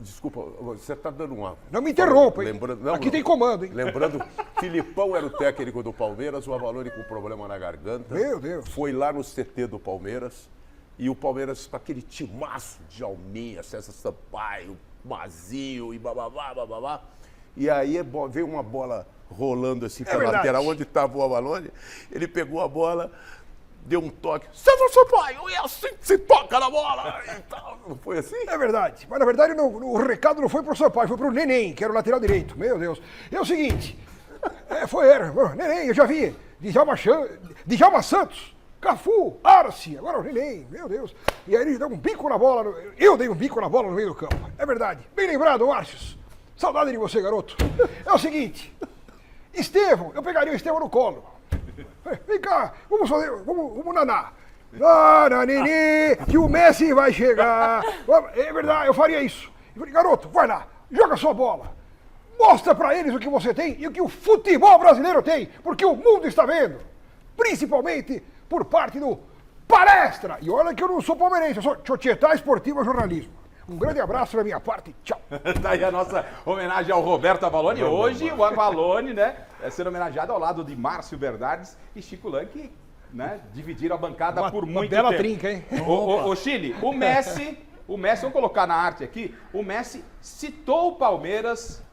Desculpa, você está dando uma... Não me interrompa, hein? Lembrando, Aqui tem comando, hein? Lembrando, Filipão era o técnico do Palmeiras, o Avalone com problema na garganta. Meu Deus. Foi lá no CT do Palmeiras e o Palmeiras com aquele timaço de Alminha, César Sampaio, Mazinho e bababá. E aí veio uma bola rolando assim pela verdade. lateral, onde estava o Avalone. Ele pegou a bola, deu um toque. César Sampaio, é assim que se toca na bola. E tal. Não foi assim? É verdade. Mas na verdade o recado não foi pro seu pai, foi pro Neném, que era o lateral direito. Meu Deus. É o seguinte. Neném, eu já vi. Djalma Santos, Cafu, Arce, agora o Neném, meu Deus. E aí ele deu um bico na bola. Eu dei um bico na bola no meio do campo. É verdade. Bem lembrado, Márcio. Saudade de você, garoto. É o seguinte. Estevão, eu pegaria o Estevão no colo. Vem cá, vamos naná. Nana, nenê, que o Messi vai chegar. É verdade, eu faria isso. Eu falei, garoto, vai lá, joga sua bola. Mostra pra eles o que você tem e o que o futebol brasileiro tem, porque o mundo está vendo. Principalmente por parte do Palestra. E olha que eu não sou palmeirense, eu sou Tchotchetá Esportiva Jornalismo. Um grande abraço da minha parte, tchau. Tá aí a nossa homenagem ao Roberto Avalone. Hoje o Avalone, né, é sendo homenageado ao lado de Márcio Bernardes e Chico Lang, que, né, dividiram a bancada por muito bela tempo. trinca, hein? Ô, Chile, o Messi, vamos colocar na arte aqui, o Messi citou o Palmeiras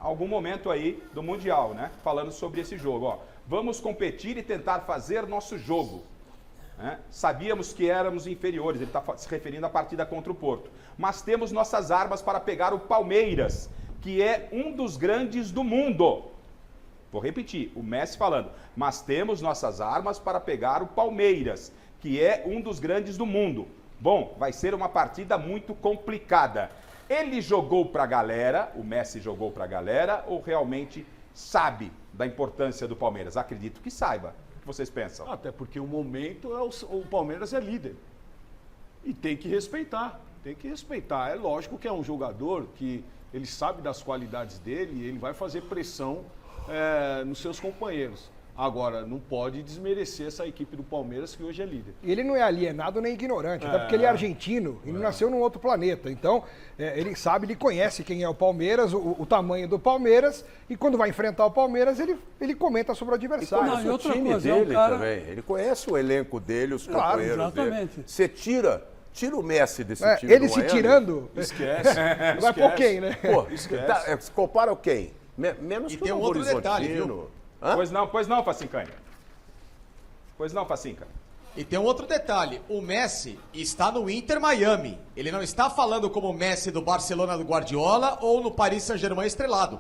algum momento aí do Mundial, né, falando sobre esse jogo, ó. Vamos competir e tentar fazer nosso jogo. Sabíamos que éramos inferiores, ele está se referindo à partida contra o Porto. Mas temos nossas armas para pegar o Palmeiras, que é um dos grandes do mundo. Vou repetir, o Messi falando. Mas temos nossas armas para pegar o Palmeiras, que é um dos grandes do mundo. Bom, vai ser uma partida muito complicada. Ele jogou para a galera, o Messi jogou para a galera, ou realmente sabe da importância do Palmeiras? Acredito que saiba. Vocês pensam? Até porque o momento o Palmeiras é líder. E tem que respeitar. É lógico que é um jogador que ele sabe das qualidades dele e ele vai fazer pressão nos seus companheiros. Agora, não pode desmerecer essa equipe do Palmeiras que hoje é líder. Ele não é alienado nem ignorante, até porque ele é argentino, ele nasceu num outro planeta. Então, ele sabe, ele conhece quem é o Palmeiras, o tamanho do Palmeiras, e quando vai enfrentar o Palmeiras, ele comenta sobre o adversário. Conhece o time dele também. Ele conhece o elenco dele, os companheiros dele. Você tira o Messi desse time ele do se Miami, tirando, Esquece. vai por quem, né? Pô, você compara o quem? Menos E que tem o um outro detalhe, Horizontino. Pois não, Facincani. Pois não, Facinca. E tem um outro detalhe, o Messi está no Inter Miami. Ele não está falando como o Messi do Barcelona do Guardiola ou no Paris Saint-Germain estrelado.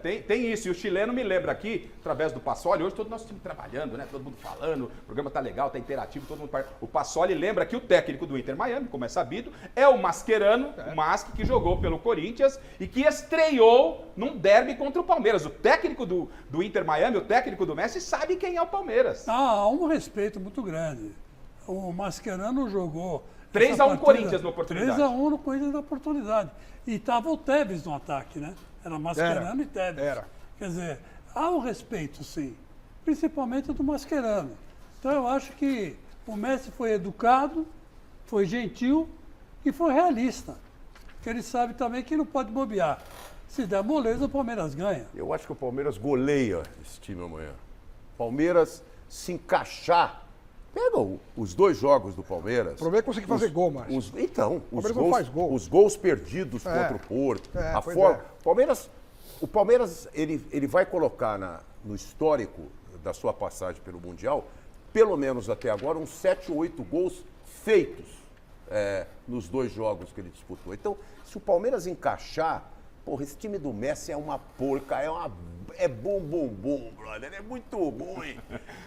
Tem isso. E o chileno me lembra aqui, através do Passoli, hoje todo o nosso time trabalhando, né? Todo mundo falando, o programa tá legal, tá interativo, todo mundo... O Passoli lembra que o técnico do Inter Miami, como é sabido, é o Mascherano, o Maschi, que jogou pelo Corinthians e que estreou num derby contra o Palmeiras. O técnico do Inter Miami, o técnico do Messi, sabe quem é o Palmeiras. Há um respeito muito grande. O Mascherano jogou... 3-1 Corinthians na oportunidade. 3-1 no Corinthians na oportunidade. E estava o Tevez no ataque, né? Era Mascherano e Tevez. Era. Quer dizer, há um respeito, sim. Principalmente do Mascherano. Então eu acho que o Messi foi educado, foi gentil e foi realista. Porque ele sabe também que não pode bobear. Se der moleza, o Palmeiras ganha. Eu acho que o Palmeiras goleia esse time amanhã. Palmeiras se encaixar. Pega os dois jogos do Palmeiras. O problema é conseguir fazer gol, Márcio. Os gols perdidos contra o Porto. O Palmeiras ele vai colocar no histórico da sua passagem pelo Mundial, pelo menos até agora, uns 7 ou 8 gols feitos nos dois jogos que ele disputou. Então, se o Palmeiras encaixar, porra, esse time do Messi é uma porca, é bom, brother, é muito ruim.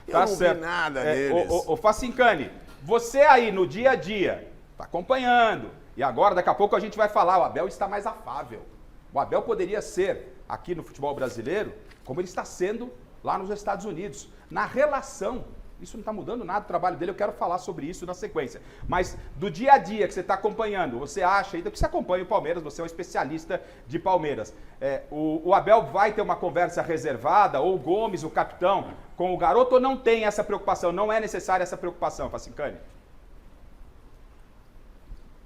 Eu não vi nada deles. Ô Facincani, você aí no dia a dia, tá acompanhando, E agora, daqui a pouco, a gente vai falar, o Abel está mais afável. O Abel poderia ser, aqui no futebol brasileiro, como ele está sendo lá nos Estados Unidos. Na relação, isso não está mudando nada o trabalho dele, eu quero falar sobre isso na sequência. Mas do dia a dia que você está acompanhando, você acha, ainda que você acompanha o Palmeiras, você é um especialista de Palmeiras, o Abel vai ter uma conversa reservada, ou o Gomes, o capitão, com o garoto, ou não tem essa preocupação, não é necessária essa preocupação, Facincani?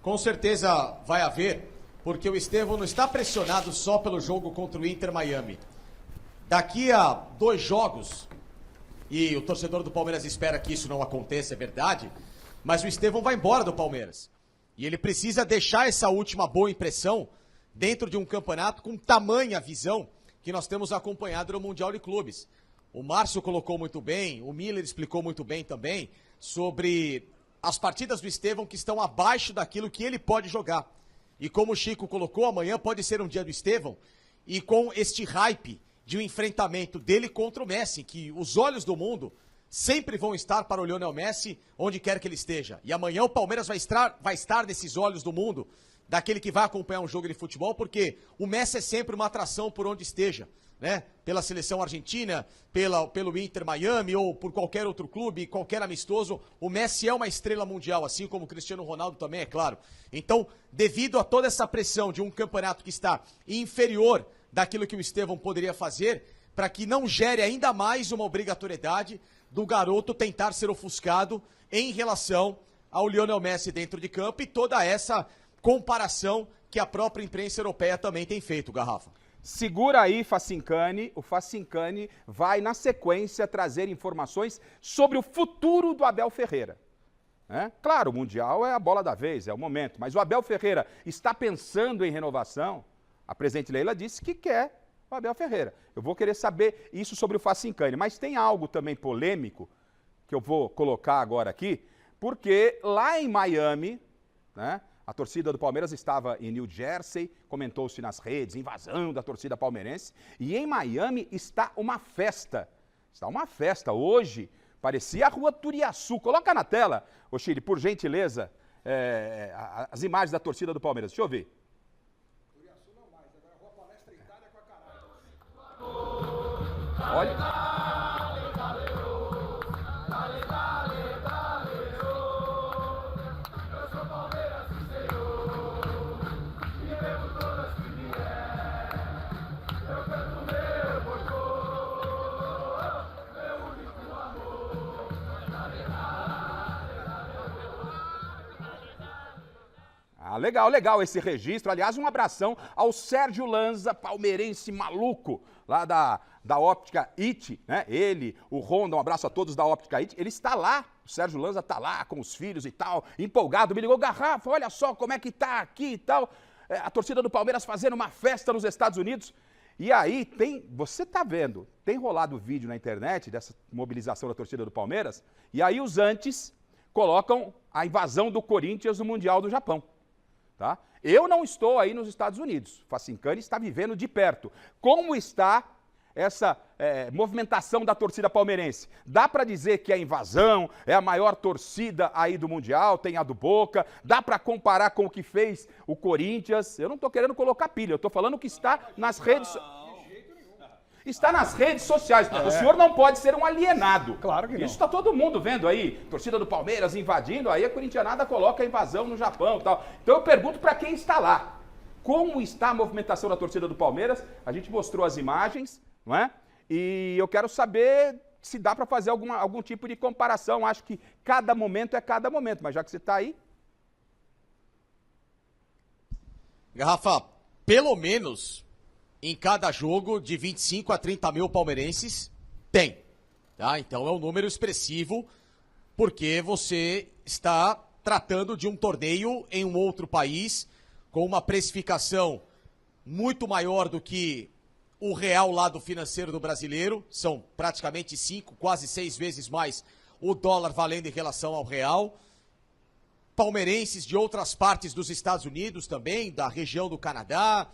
Com certeza vai haver, porque o Estevão não está pressionado só pelo jogo contra o Inter Miami. Daqui a 2 jogos, e o torcedor do Palmeiras espera que isso não aconteça, é verdade, mas o Estevão vai embora do Palmeiras. E ele precisa deixar essa última boa impressão dentro de um campeonato com tamanha visão que nós temos acompanhado no Mundial de Clubes. O Márcio colocou muito bem, o Miller explicou muito bem também sobre as partidas do Estevão que estão abaixo daquilo que ele pode jogar. E como o Chico colocou, amanhã pode ser um dia do Estevão, e com este hype de um enfrentamento dele contra o Messi, que os olhos do mundo sempre vão estar para o Lionel Messi, onde quer que ele esteja. E amanhã o Palmeiras vai estar nesses olhos do mundo, daquele que vai acompanhar um jogo de futebol, porque o Messi é sempre uma atração por onde esteja, né? Pela seleção argentina, pelo Inter Miami ou por qualquer outro clube, qualquer amistoso, o Messi é uma estrela mundial, assim como o Cristiano Ronaldo também, é claro. Então, devido a toda essa pressão de um campeonato que está inferior daquilo que o Estevão poderia fazer, para que não gere ainda mais uma obrigatoriedade do garoto tentar ser ofuscado em relação ao Lionel Messi dentro de campo e toda essa comparação que a própria imprensa europeia também tem feito, Garrafa. Segura aí, Facincani. O Facincani vai, na sequência, trazer informações sobre o futuro do Abel Ferreira. Claro, o Mundial é a bola da vez, é o momento. Mas o Abel Ferreira está pensando em renovação? A presidente Leila disse que quer o Abel Ferreira. Eu vou querer saber isso sobre o Facincani. Mas tem algo também polêmico, que eu vou colocar agora aqui, porque lá em Miami, né, a torcida do Palmeiras estava em New Jersey, comentou-se nas redes, invasão da torcida palmeirense. E em Miami está uma festa. Está uma festa hoje, parecia a rua Turiaçu. Coloca na tela, ô Chile, por gentileza, as imagens da torcida do Palmeiras. Deixa eu ver. Turiaçu não mais, agora a rua Palestra Itália com a caralho. Olha. Legal esse registro. Aliás, um abração ao Sérgio Lanza, palmeirense maluco, lá da Óptica IT, né? Ele, o Honda, um abraço a todos da Óptica IT. Ele está lá, o Sérgio Lanza está lá com os filhos e tal, empolgado, me ligou, Garrafa, olha só como é que tá aqui e tal. A torcida do Palmeiras fazendo uma festa nos Estados Unidos. E aí você tá vendo, tem rolado vídeo na internet dessa mobilização da torcida do Palmeiras, e aí os antes colocam a invasão do Corinthians no Mundial do Japão. Tá? Eu não estou aí nos Estados Unidos, Facincani está vivendo de perto. Como está essa movimentação da torcida palmeirense? Dá para dizer que a invasão é a maior torcida aí do Mundial, tem a do Boca, dá para comparar com o que fez o Corinthians? Eu não estou querendo colocar pilha, eu estou falando que está nas redes... Está nas redes sociais. O senhor não pode ser um alienado. Claro que não. Isso está todo mundo vendo aí. Torcida do Palmeiras invadindo, aí a corintianada coloca a invasão no Japão e tal. Então eu pergunto para quem está lá. Como está a movimentação da torcida do Palmeiras? A gente mostrou as imagens, não é? E eu quero saber se dá para fazer algum tipo de comparação. Acho que cada momento é cada momento, mas já que você está aí... Garrafa, pelo menos... em cada jogo de 25 a 30 mil palmeirenses, tem. Tá? Então é um número expressivo, porque você está tratando de um torneio em um outro país, com uma precificação muito maior do que o real lado financeiro do brasileiro. São praticamente 5, quase 6 vezes mais o dólar valendo em relação ao real. Palmeirenses de outras partes dos Estados Unidos também, da região do Canadá,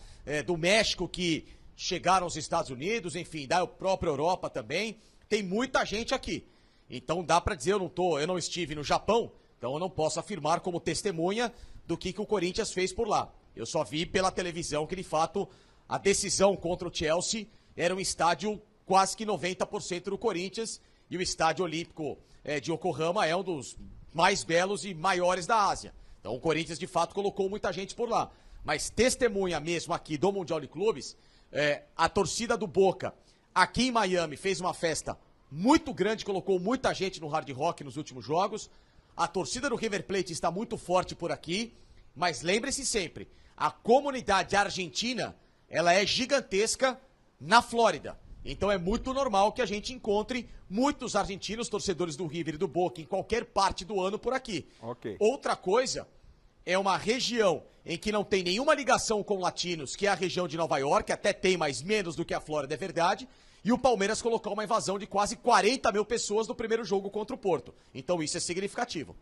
do México, que chegaram aos Estados Unidos, enfim, da própria Europa também. Tem muita gente aqui. Então dá para dizer, eu não estive no Japão, então eu não posso afirmar como testemunha, do que o Corinthians fez por lá. Eu só vi pela televisão que, de fato, a decisão contra o Chelsea era um estádio quase que 90% do Corinthians, e o estádio olímpico de Yokohama é um dos mais belos e maiores da Ásia. Então o Corinthians, de fato, colocou muita gente por lá. Mas testemunha mesmo aqui do Mundial de Clubes, a torcida do Boca, aqui em Miami, fez uma festa muito grande, colocou muita gente no Hard Rock nos últimos jogos. A torcida do River Plate está muito forte por aqui, mas lembre-se sempre, a comunidade argentina, ela é gigantesca na Flórida. Então é muito normal que a gente encontre muitos argentinos, torcedores do River e do Boca, em qualquer parte do ano por aqui. Ok. Outra coisa é uma região em que não tem nenhuma ligação com latinos, que é a região de Nova York, até tem, mas menos do que a Flórida, é verdade. E o Palmeiras colocou uma invasão de quase 40 mil pessoas no primeiro jogo contra o Porto. Então isso é significativo.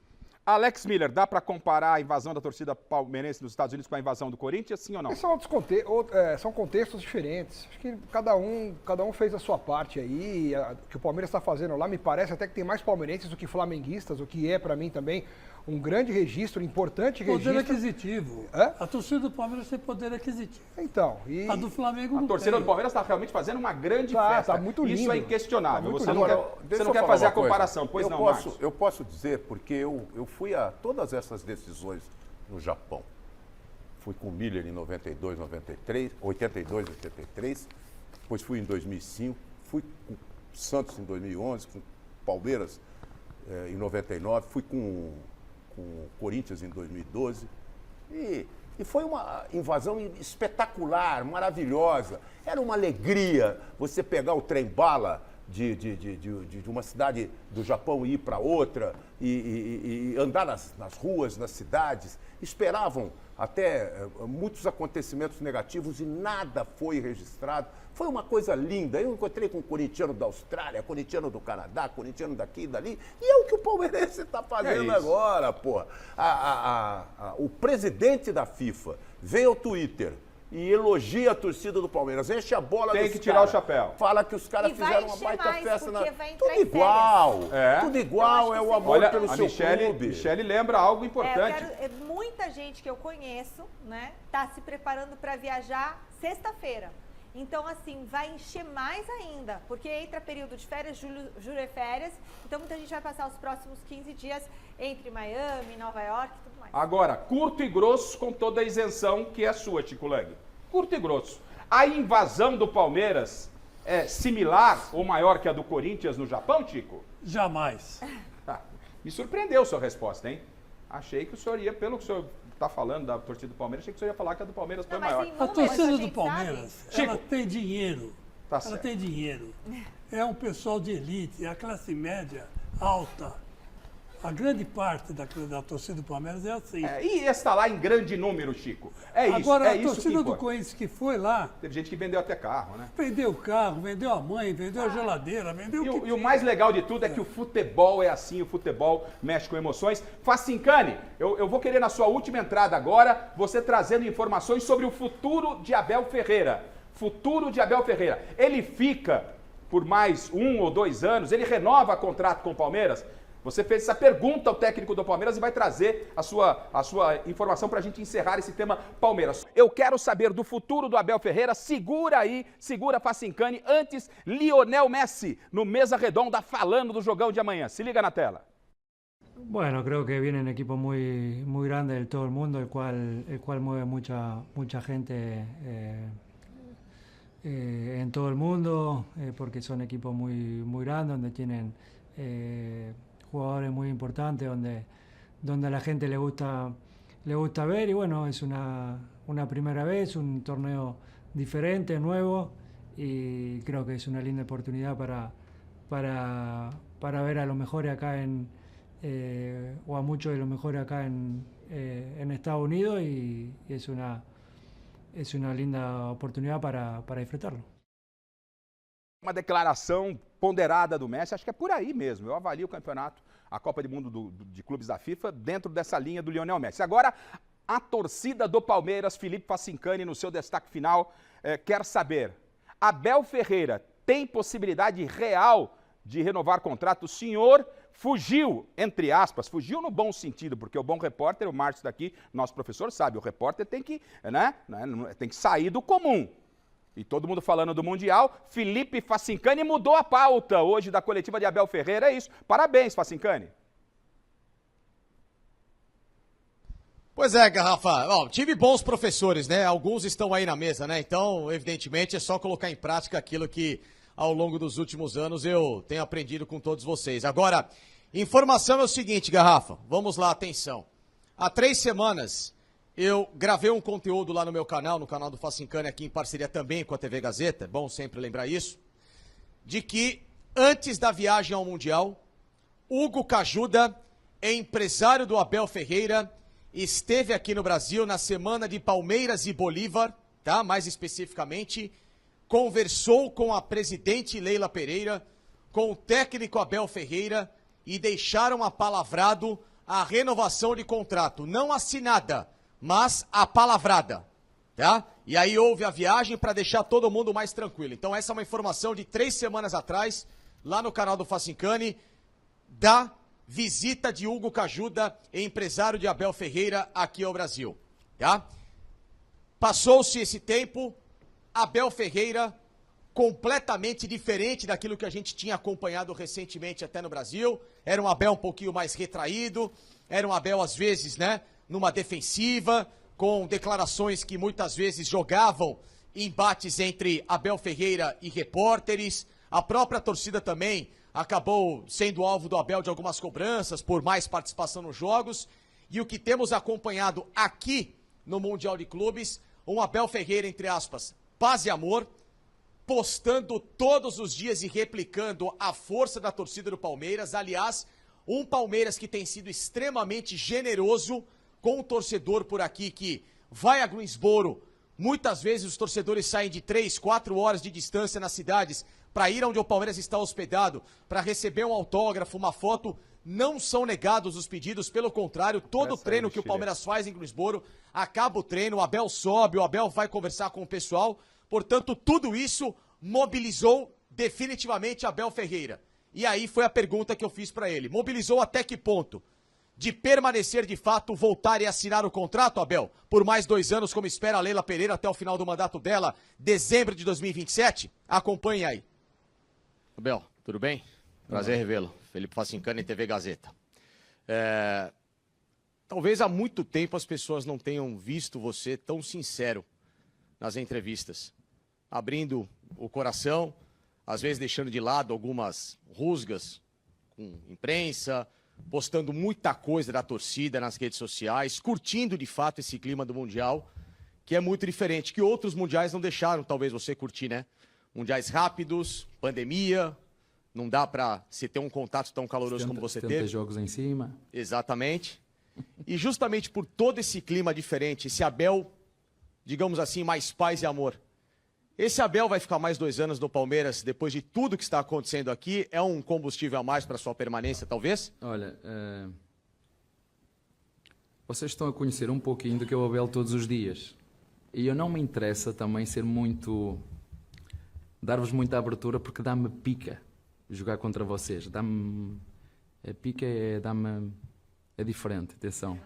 Alex Miller, dá para comparar a invasão da torcida palmeirense nos Estados Unidos com a invasão do Corinthians, sim ou não? São contextos diferentes. Acho que cada um fez a sua parte aí. O que o Palmeiras está fazendo lá, me parece até que tem mais palmeirenses do que flamenguistas, o que é para mim também um grande registro, importante registro. Poder aquisitivo. Hã? A torcida do Palmeiras tem poder aquisitivo. Então, A do Flamengo não A torcida tem. do Palmeiras está realmente fazendo uma grande festa. Tá muito lindo. Isso é inquestionável. Tá muito Você lindo. não Agora, quer, deixa você não eu quer falar fazer a uma coisa. comparação, pois não, Marcos? Eu posso dizer, porque eu fui a todas essas decisões no Japão. Fui com o Miller em 92, 93, 82, 83, depois fui em 2005, fui com o Santos em 2011, com o Palmeiras em 99, fui com o Corinthians em 2012. E foi uma invasão espetacular, maravilhosa. Era uma alegria você pegar o trem-bala de uma cidade do Japão e ir para outra e andar nas ruas, nas cidades. Esperavam até muitos acontecimentos negativos e nada foi registrado. Foi uma coisa linda. Eu encontrei com um corintiano da Austrália, corintiano do Canadá, corintiano daqui e dali. E é o que o palmeirense está fazendo agora, porra. O presidente da FIFA veio ao Twitter e elogia a torcida do Palmeiras, enche a bola Tem dos que tirar caras, o chapéu. Fala que os caras E vai fizeram uma encher baita mais, festa. porque vai entrar Tudo em igual, É. tudo igual, Então, é acho o que amor Olha, pelo a seu Michele, clube. Michele lembra algo Eu importante. muita gente que eu conheço, né, tá se preparando para viajar sexta-feira. Então, assim, vai encher mais ainda, porque entra período de férias, julho é férias, então muita gente vai passar os próximos 15 dias entre Miami, Nova York e tudo mais. Agora, curto e grosso, com toda a isenção que é sua, Chico Leg. Curto e grosso. A invasão do Palmeiras é similar ou maior que a do Corinthians no Japão, Chico? Jamais. Ah, me surpreendeu a sua resposta, hein? Achei que o senhor ia, pelo que o senhor está falando da torcida do Palmeiras, achei que o senhor ia falar que a do Palmeiras foi Não, mas maior. em A números, torcida a do gente Palmeiras, sabe. ela Chico. tem dinheiro. Tá Ela certo. tem dinheiro. É um pessoal de elite, é a classe média alta. A grande parte da torcida do Palmeiras é assim. E está lá em grande número, Chico. É isso, Agora, é a isso que torcida do importa. Corinthians que foi lá, Teve gente que vendeu até carro, né? vendeu o carro, vendeu a mãe, vendeu a geladeira, vendeu E o o, que e o tinha. mais legal de tudo é que o futebol é assim, o futebol mexe com emoções. Facincani, eu vou querer na sua última entrada agora, você trazendo informações sobre o futuro de Abel Ferreira. Futuro de Abel Ferreira. Ele fica por mais 1 ou 2 anos, ele renova contrato com o Palmeiras? Você fez essa pergunta ao técnico do Palmeiras e vai trazer a sua informação para a gente encerrar esse tema Palmeiras. Eu quero saber do futuro do Abel Ferreira. Segura aí, segura Facincani. Antes, Lionel Messi no Mesa Redonda falando do jogão de amanhã. Se liga na tela. Bueno, creo que vienen equipos muy grandes de todo el mundo, el cual mueve mucha gente en todo el mundo, porque son equipos muy grandes, donde tienen jugadores muy importantes, donde a la gente le gusta ver, y bueno, es una primera vez, un torneo diferente, nuevo, y creo que es una linda oportunidad para ver a los mejores acá o a muchos de los mejores acá en Estados Unidos, y es una linda oportunidad para disfrutarlo. Uma declaração ponderada do Messi, acho que é por aí mesmo. Eu avalio o campeonato, a Copa do Mundo de Clubes da FIFA, dentro dessa linha do Lionel Messi. Agora, a torcida do Palmeiras, Felipe Facincani, no seu destaque final, quer saber, Abel Ferreira tem possibilidade real de renovar contrato? O senhor fugiu, entre aspas, fugiu no bom sentido, porque o bom repórter, o Márcio daqui, nosso professor sabe, o repórter tem que, né, tem que sair do comum. E todo mundo falando do Mundial, Felipe Facincani mudou a pauta hoje da coletiva de Abel Ferreira, é isso. Parabéns, Facincani. Pois é, Garrafa. Ó, tive bons professores, né? Alguns estão aí na mesa, né? Então, evidentemente, é só colocar em prática aquilo que, ao longo dos últimos anos, eu tenho aprendido com todos vocês. Agora, informação é o seguinte, Garrafa. Vamos lá, atenção. Há 3 semanas, eu gravei um conteúdo lá no meu canal, no canal do Facincani, aqui em parceria também com a TV Gazeta. É bom sempre lembrar isso. De que, antes da viagem ao Mundial, Hugo Cajuda, empresário do Abel Ferreira, esteve aqui no Brasil na semana de Palmeiras e Bolívar, tá? Mais especificamente, conversou com a presidente Leila Pereira, com o técnico Abel Ferreira e deixaram apalavrado a renovação de contrato. Não assinada, mas apalavrada, tá? E aí houve a viagem para deixar todo mundo mais tranquilo. Então essa é uma informação de 3 semanas atrás, lá no canal do Facincani, da visita de Hugo Cajuda, empresário de Abel Ferreira, aqui ao Brasil, tá? Passou-se esse tempo, Abel Ferreira, completamente diferente daquilo que a gente tinha acompanhado recentemente até no Brasil. Era um Abel um pouquinho mais retraído, era um Abel, às vezes, né, numa defensiva, com declarações que muitas vezes jogavam embates entre Abel Ferreira e repórteres. A própria torcida também acabou sendo alvo do Abel de algumas cobranças por mais participação nos jogos. E o que temos acompanhado aqui no Mundial de Clubes, um Abel Ferreira, entre aspas, paz e amor, postando todos os dias e replicando a força da torcida do Palmeiras. Aliás, um Palmeiras que tem sido extremamente generoso com o torcedor por aqui, que vai a Greensboro. Muitas vezes os torcedores saem de 3, 4 horas de distância nas cidades para ir onde o Palmeiras está hospedado, para receber um autógrafo, uma foto. Não são negados os pedidos, pelo contrário, todo treino que o Palmeiras faz em Greensboro, acaba o treino, o Abel sobe, o Abel vai conversar com o pessoal. Portanto, tudo isso mobilizou definitivamente Abel Ferreira. E aí foi a pergunta que eu fiz para ele. Mobilizou até que ponto? De permanecer de fato, voltar e assinar o contrato, Abel, por mais 2 anos, como espera a Leila Pereira até o final do mandato dela, dezembro de 2027? Acompanhe aí. Abel, tudo bem? Prazer revê-lo. Felipe Facincani, TV Gazeta. Talvez há muito tempo as pessoas não tenham visto você tão sincero nas entrevistas, abrindo o coração, às vezes deixando de lado algumas rusgas com imprensa, postando muita coisa da torcida nas redes sociais, curtindo de fato esse clima do Mundial, que é muito diferente, que outros mundiais não deixaram talvez você curtir, né? Mundiais rápidos, pandemia, não dá pra se ter um contato tão caloroso como você teve. Jogos em cima. Exatamente. E justamente por todo esse clima diferente, esse Abel, digamos assim, mais paz e amor. Esse Abel vai ficar mais 2 anos no Palmeiras, depois de tudo que está acontecendo aqui? É um combustível a mais para sua permanência, talvez? Olha, vocês estão a conhecer um pouquinho do que é o Abel todos os dias. E eu não me interessa também ser muito... dar-vos muita abertura, porque dá-me pica jogar contra vocês. Dá-me... A pica é diferente, atenção.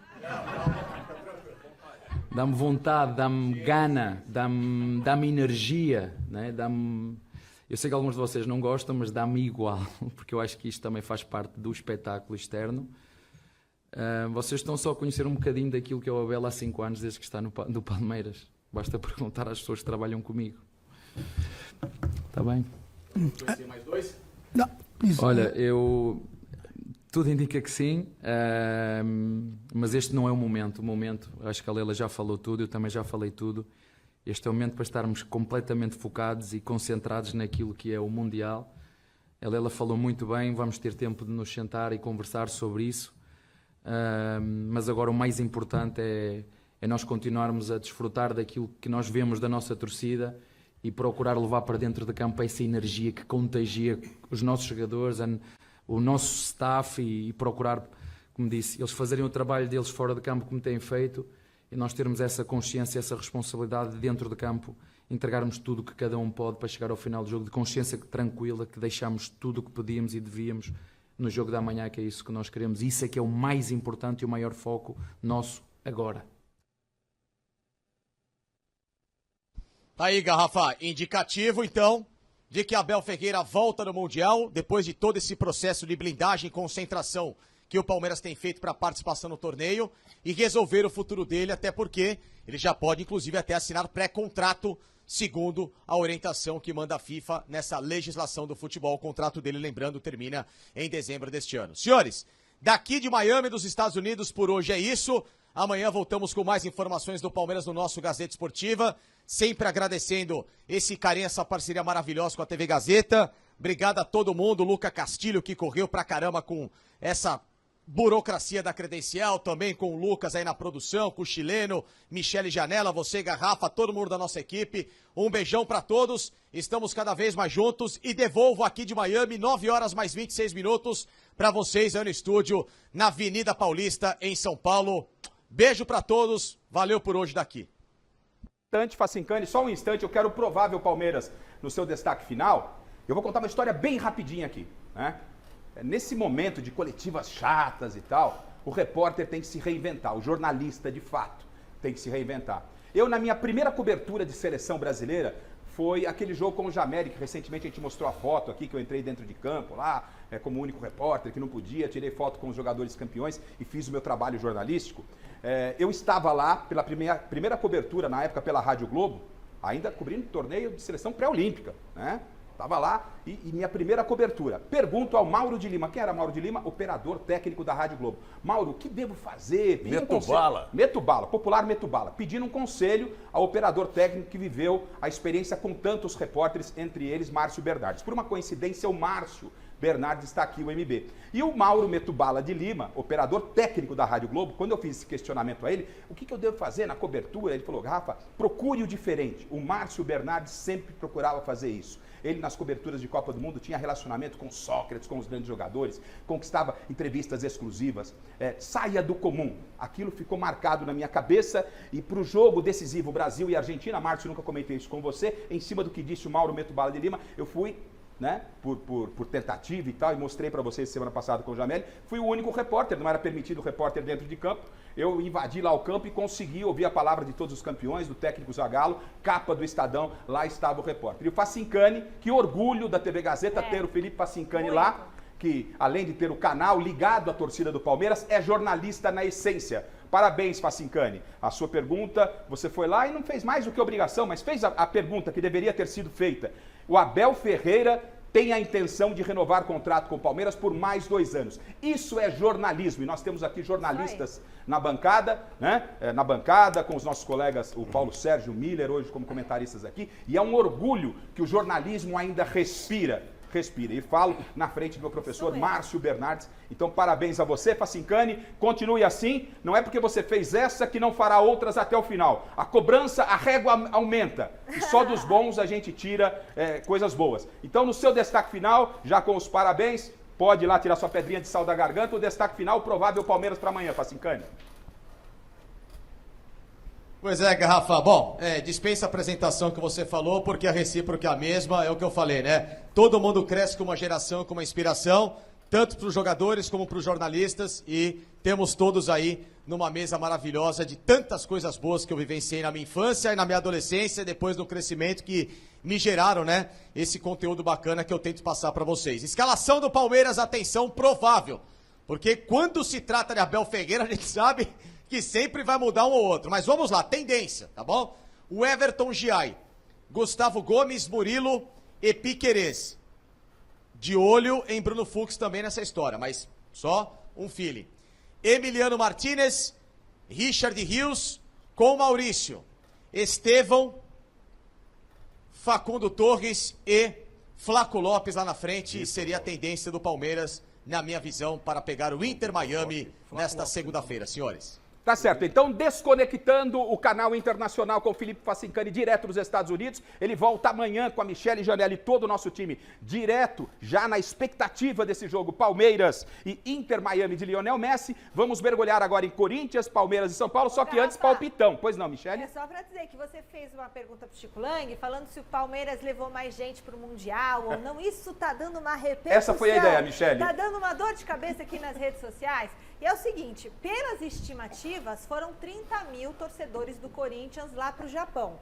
Dá-me vontade, dá-me gana, dá-me energia, né? Eu sei que alguns de vocês não gostam, mas dá-me igual, porque eu acho que isto também faz parte do espetáculo externo. Vocês estão só a conhecer um bocadinho daquilo que é o Abel há 5 anos, desde que está no Palmeiras. Basta perguntar às pessoas que trabalham comigo. Está bem? Conhecer mais 2? Não, isso. Olha, tudo indica que sim, mas este não é o momento. O momento, acho que a Leila já falou tudo, eu também já falei tudo. Este é o momento para estarmos completamente focados e concentrados naquilo que é o Mundial. A Leila falou muito bem, vamos ter tempo de nos sentar e conversar sobre isso. Mas agora o mais importante é nós continuarmos a desfrutar daquilo que nós vemos da nossa torcida e procurar levar para dentro de campo essa energia que contagia os nossos jogadores, o nosso staff e procurar, como disse, eles fazerem o trabalho deles fora de campo como têm feito e nós termos essa consciência, essa responsabilidade de dentro de campo, entregarmos tudo o que cada um pode para chegar ao final do jogo de consciência tranquila, que deixamos tudo o que podíamos e devíamos no jogo da manhã, que é isso que nós queremos. Isso é que é o mais importante e o maior foco nosso agora. Aí, Garrafa, indicativo, então, de que Abel Ferreira volta no Mundial, depois de todo esse processo de blindagem e concentração que o Palmeiras tem feito para participação no torneio e resolver o futuro dele, até porque ele já pode, inclusive, até assinar pré-contrato, segundo a orientação que manda a FIFA nessa legislação do futebol. O contrato dele, lembrando, termina em dezembro deste ano. Senhores, daqui de Miami, dos Estados Unidos, por hoje é isso. Amanhã voltamos com mais informações do Palmeiras no nosso Gazeta Esportiva. Sempre agradecendo esse carinho, essa parceria maravilhosa com a TV Gazeta. Obrigado a todo mundo. Luca Castilho, que correu pra caramba com essa burocracia da credencial, também com o Lucas aí na produção, com o chileno, Michele Janela, você, Garrafa, todo mundo da nossa equipe. Um beijão pra todos. Estamos cada vez mais juntos e devolvo aqui de Miami, 9 horas mais 26 minutos, pra vocês aí no estúdio, na Avenida Paulista, em São Paulo. Beijo pra todos. Valeu por hoje daqui. Facincani, só um instante, eu quero o provável Palmeiras no seu destaque final. Eu vou contar uma história bem rapidinha aqui, né? Nesse momento de coletivas chatas e tal, o repórter tem que se reinventar, o jornalista de fato tem que se reinventar. Eu, na minha primeira cobertura de seleção brasileira, foi aquele jogo com o Jamérica, que recentemente a gente mostrou a foto aqui, que eu entrei dentro de campo lá, como único repórter, que não podia, tirei foto com os jogadores campeões e fiz o meu trabalho jornalístico. Eu estava lá pela primeira cobertura, na época pela Rádio Globo, ainda cobrindo torneio de seleção pré-olímpica, né? Estava lá e minha primeira cobertura. Pergunto ao Mauro de Lima. Quem era Mauro de Lima? Operador técnico da Rádio Globo. Mauro, o que devo fazer? Meto bala. Meto bala, popular meto bala. Pedindo um conselho ao operador técnico que viveu a experiência com tantos repórteres, entre eles Márcio Bernardes. Por uma coincidência, o Márcio Bernardes está aqui, o MB. E o Mauro Metubala de Lima, operador técnico da Rádio Globo, quando eu fiz esse questionamento a ele, o que eu devo fazer na cobertura? Ele falou, Rafa, procure o diferente. O Márcio Bernardes sempre procurava fazer isso. Ele, nas coberturas de Copa do Mundo, tinha relacionamento com Sócrates, com os grandes jogadores, conquistava entrevistas exclusivas. Saia do comum. Aquilo ficou marcado na minha cabeça e para o jogo decisivo Brasil e Argentina, Márcio, nunca comentei isso com você, em cima do que disse o Mauro Metubala de Lima, eu fui, né, por tentativa e tal, e mostrei para vocês semana passada com o Jamel, fui o único repórter, não era permitido repórter dentro de campo, eu invadi lá o campo e consegui ouvir a palavra de todos os campeões, do técnico Zagallo, capa do Estadão, lá estava o repórter. E o Facincani, que orgulho da TV Gazeta ter o Felipe Facincani lá, que além de ter o canal ligado à torcida do Palmeiras, é jornalista na essência. Parabéns, Facincani. A sua pergunta, você foi lá e não fez mais do que obrigação, mas fez a pergunta que deveria ter sido feita. O Abel Ferreira tem a intenção de renovar contrato com o Palmeiras por mais 2 anos. Isso é jornalismo, e nós temos aqui jornalistas na bancada, né? Na bancada, com os nossos colegas, o Paulo Sérgio Miller, hoje como comentaristas aqui, e é um orgulho que o jornalismo ainda respira. E falo na frente do meu professor Márcio Bernardes. Então, parabéns a você, Facincani. Continue assim. Não é porque você fez essa que não fará outras até o final. A cobrança, a régua aumenta. E só dos bons a gente tira coisas boas. Então, no seu destaque final, já com os parabéns, pode ir lá tirar sua pedrinha de sal da garganta. O destaque final, provável Palmeiras para amanhã, Facincani. Pois é, Garrafa. Bom, dispensa a apresentação que você falou, porque a recíproca é a mesma, é o que eu falei, né? Todo mundo cresce com uma geração, com uma inspiração, tanto para os jogadores como para os jornalistas, e temos todos aí numa mesa maravilhosa de tantas coisas boas que eu vivenciei na minha infância e na minha adolescência, depois do crescimento, que me geraram, né? Esse conteúdo bacana que eu tento passar para vocês. Escalação do Palmeiras, atenção, provável. Porque quando se trata de Abel Ferreira, a gente sabe que sempre vai mudar um ou outro. Mas vamos lá, tendência, tá bom? O Everton Giai, Gustavo Gomes, Murilo e Piquerez. De olho em Bruno Fux também nessa história, mas só um feeling. Emiliano Martínez, Richard Rios com Maurício, Estevão, Facundo Torres e Flaco Lopes lá na frente. Seria a tendência do Palmeiras, na minha visão, para pegar o Inter Miami nesta segunda-feira, senhores. Tá certo, então desconectando o canal internacional com o Felipe Facincani direto dos Estados Unidos, ele volta amanhã com a Michele Janela e todo o nosso time direto, já na expectativa desse jogo Palmeiras e Inter Miami de Lionel Messi. Vamos mergulhar agora em Corinthians, Palmeiras e São Paulo, só que antes palpitão. Pois não, Michele? É só pra dizer que você fez uma pergunta pro Chico Lang, falando se o Palmeiras levou mais gente pro Mundial ou não. Isso tá dando uma repercussão. Essa foi a ideia, Michele. Tá dando uma dor de cabeça aqui nas redes sociais. E é o seguinte, pelas estimativas, foram 30 mil torcedores do Corinthians lá pro Japão.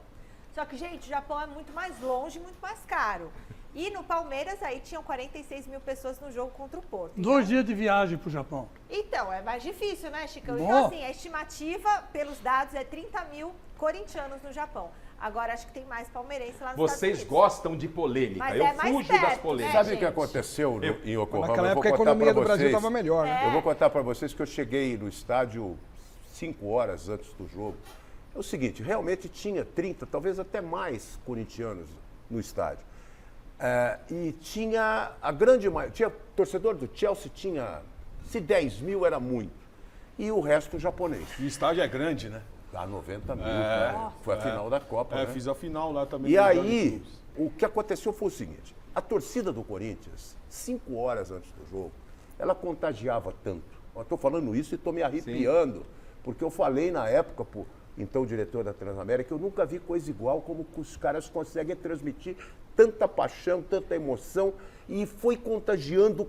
Só que, gente, o Japão é muito mais longe, muito mais caro. E no Palmeiras, aí, tinham 46 mil pessoas no jogo contra o Porto. 2 dias de viagem pro Japão. Então, é mais difícil, né, Chicão? Bom. Então, assim, a estimativa, pelos dados, é 30 mil corintianos no Japão. Agora, acho que tem mais palmeirense lá nos Estados Vocês Unidos. gostam de polêmica, Mas eu é mais fujo perto, das polêmicas. né? Sabe o que gente. aconteceu em Yokohama? Naquela Eu vou época a contar economia pra do Brasil vocês. estava melhor, né? Eu vou contar para vocês que eu cheguei no estádio 5 horas antes do jogo. É o seguinte, realmente tinha 30, talvez até mais corintianos no estádio. E tinha a grande maioria, tinha torcedor do Chelsea, se 10 mil era muito, e o resto japonês. E o estádio é grande, né? Dá 90 mil, né? Foi a final da Copa, né? Fiz a final lá também. E aí, o que aconteceu foi o seguinte, a torcida do Corinthians, 5 horas antes do jogo, ela contagiava tanto. Eu estou falando isso e estou me arrepiando, porque eu falei na época, então o diretor da Transamérica, eu nunca vi coisa igual como os caras conseguem transmitir tanta paixão, tanta emoção, e foi contagiando,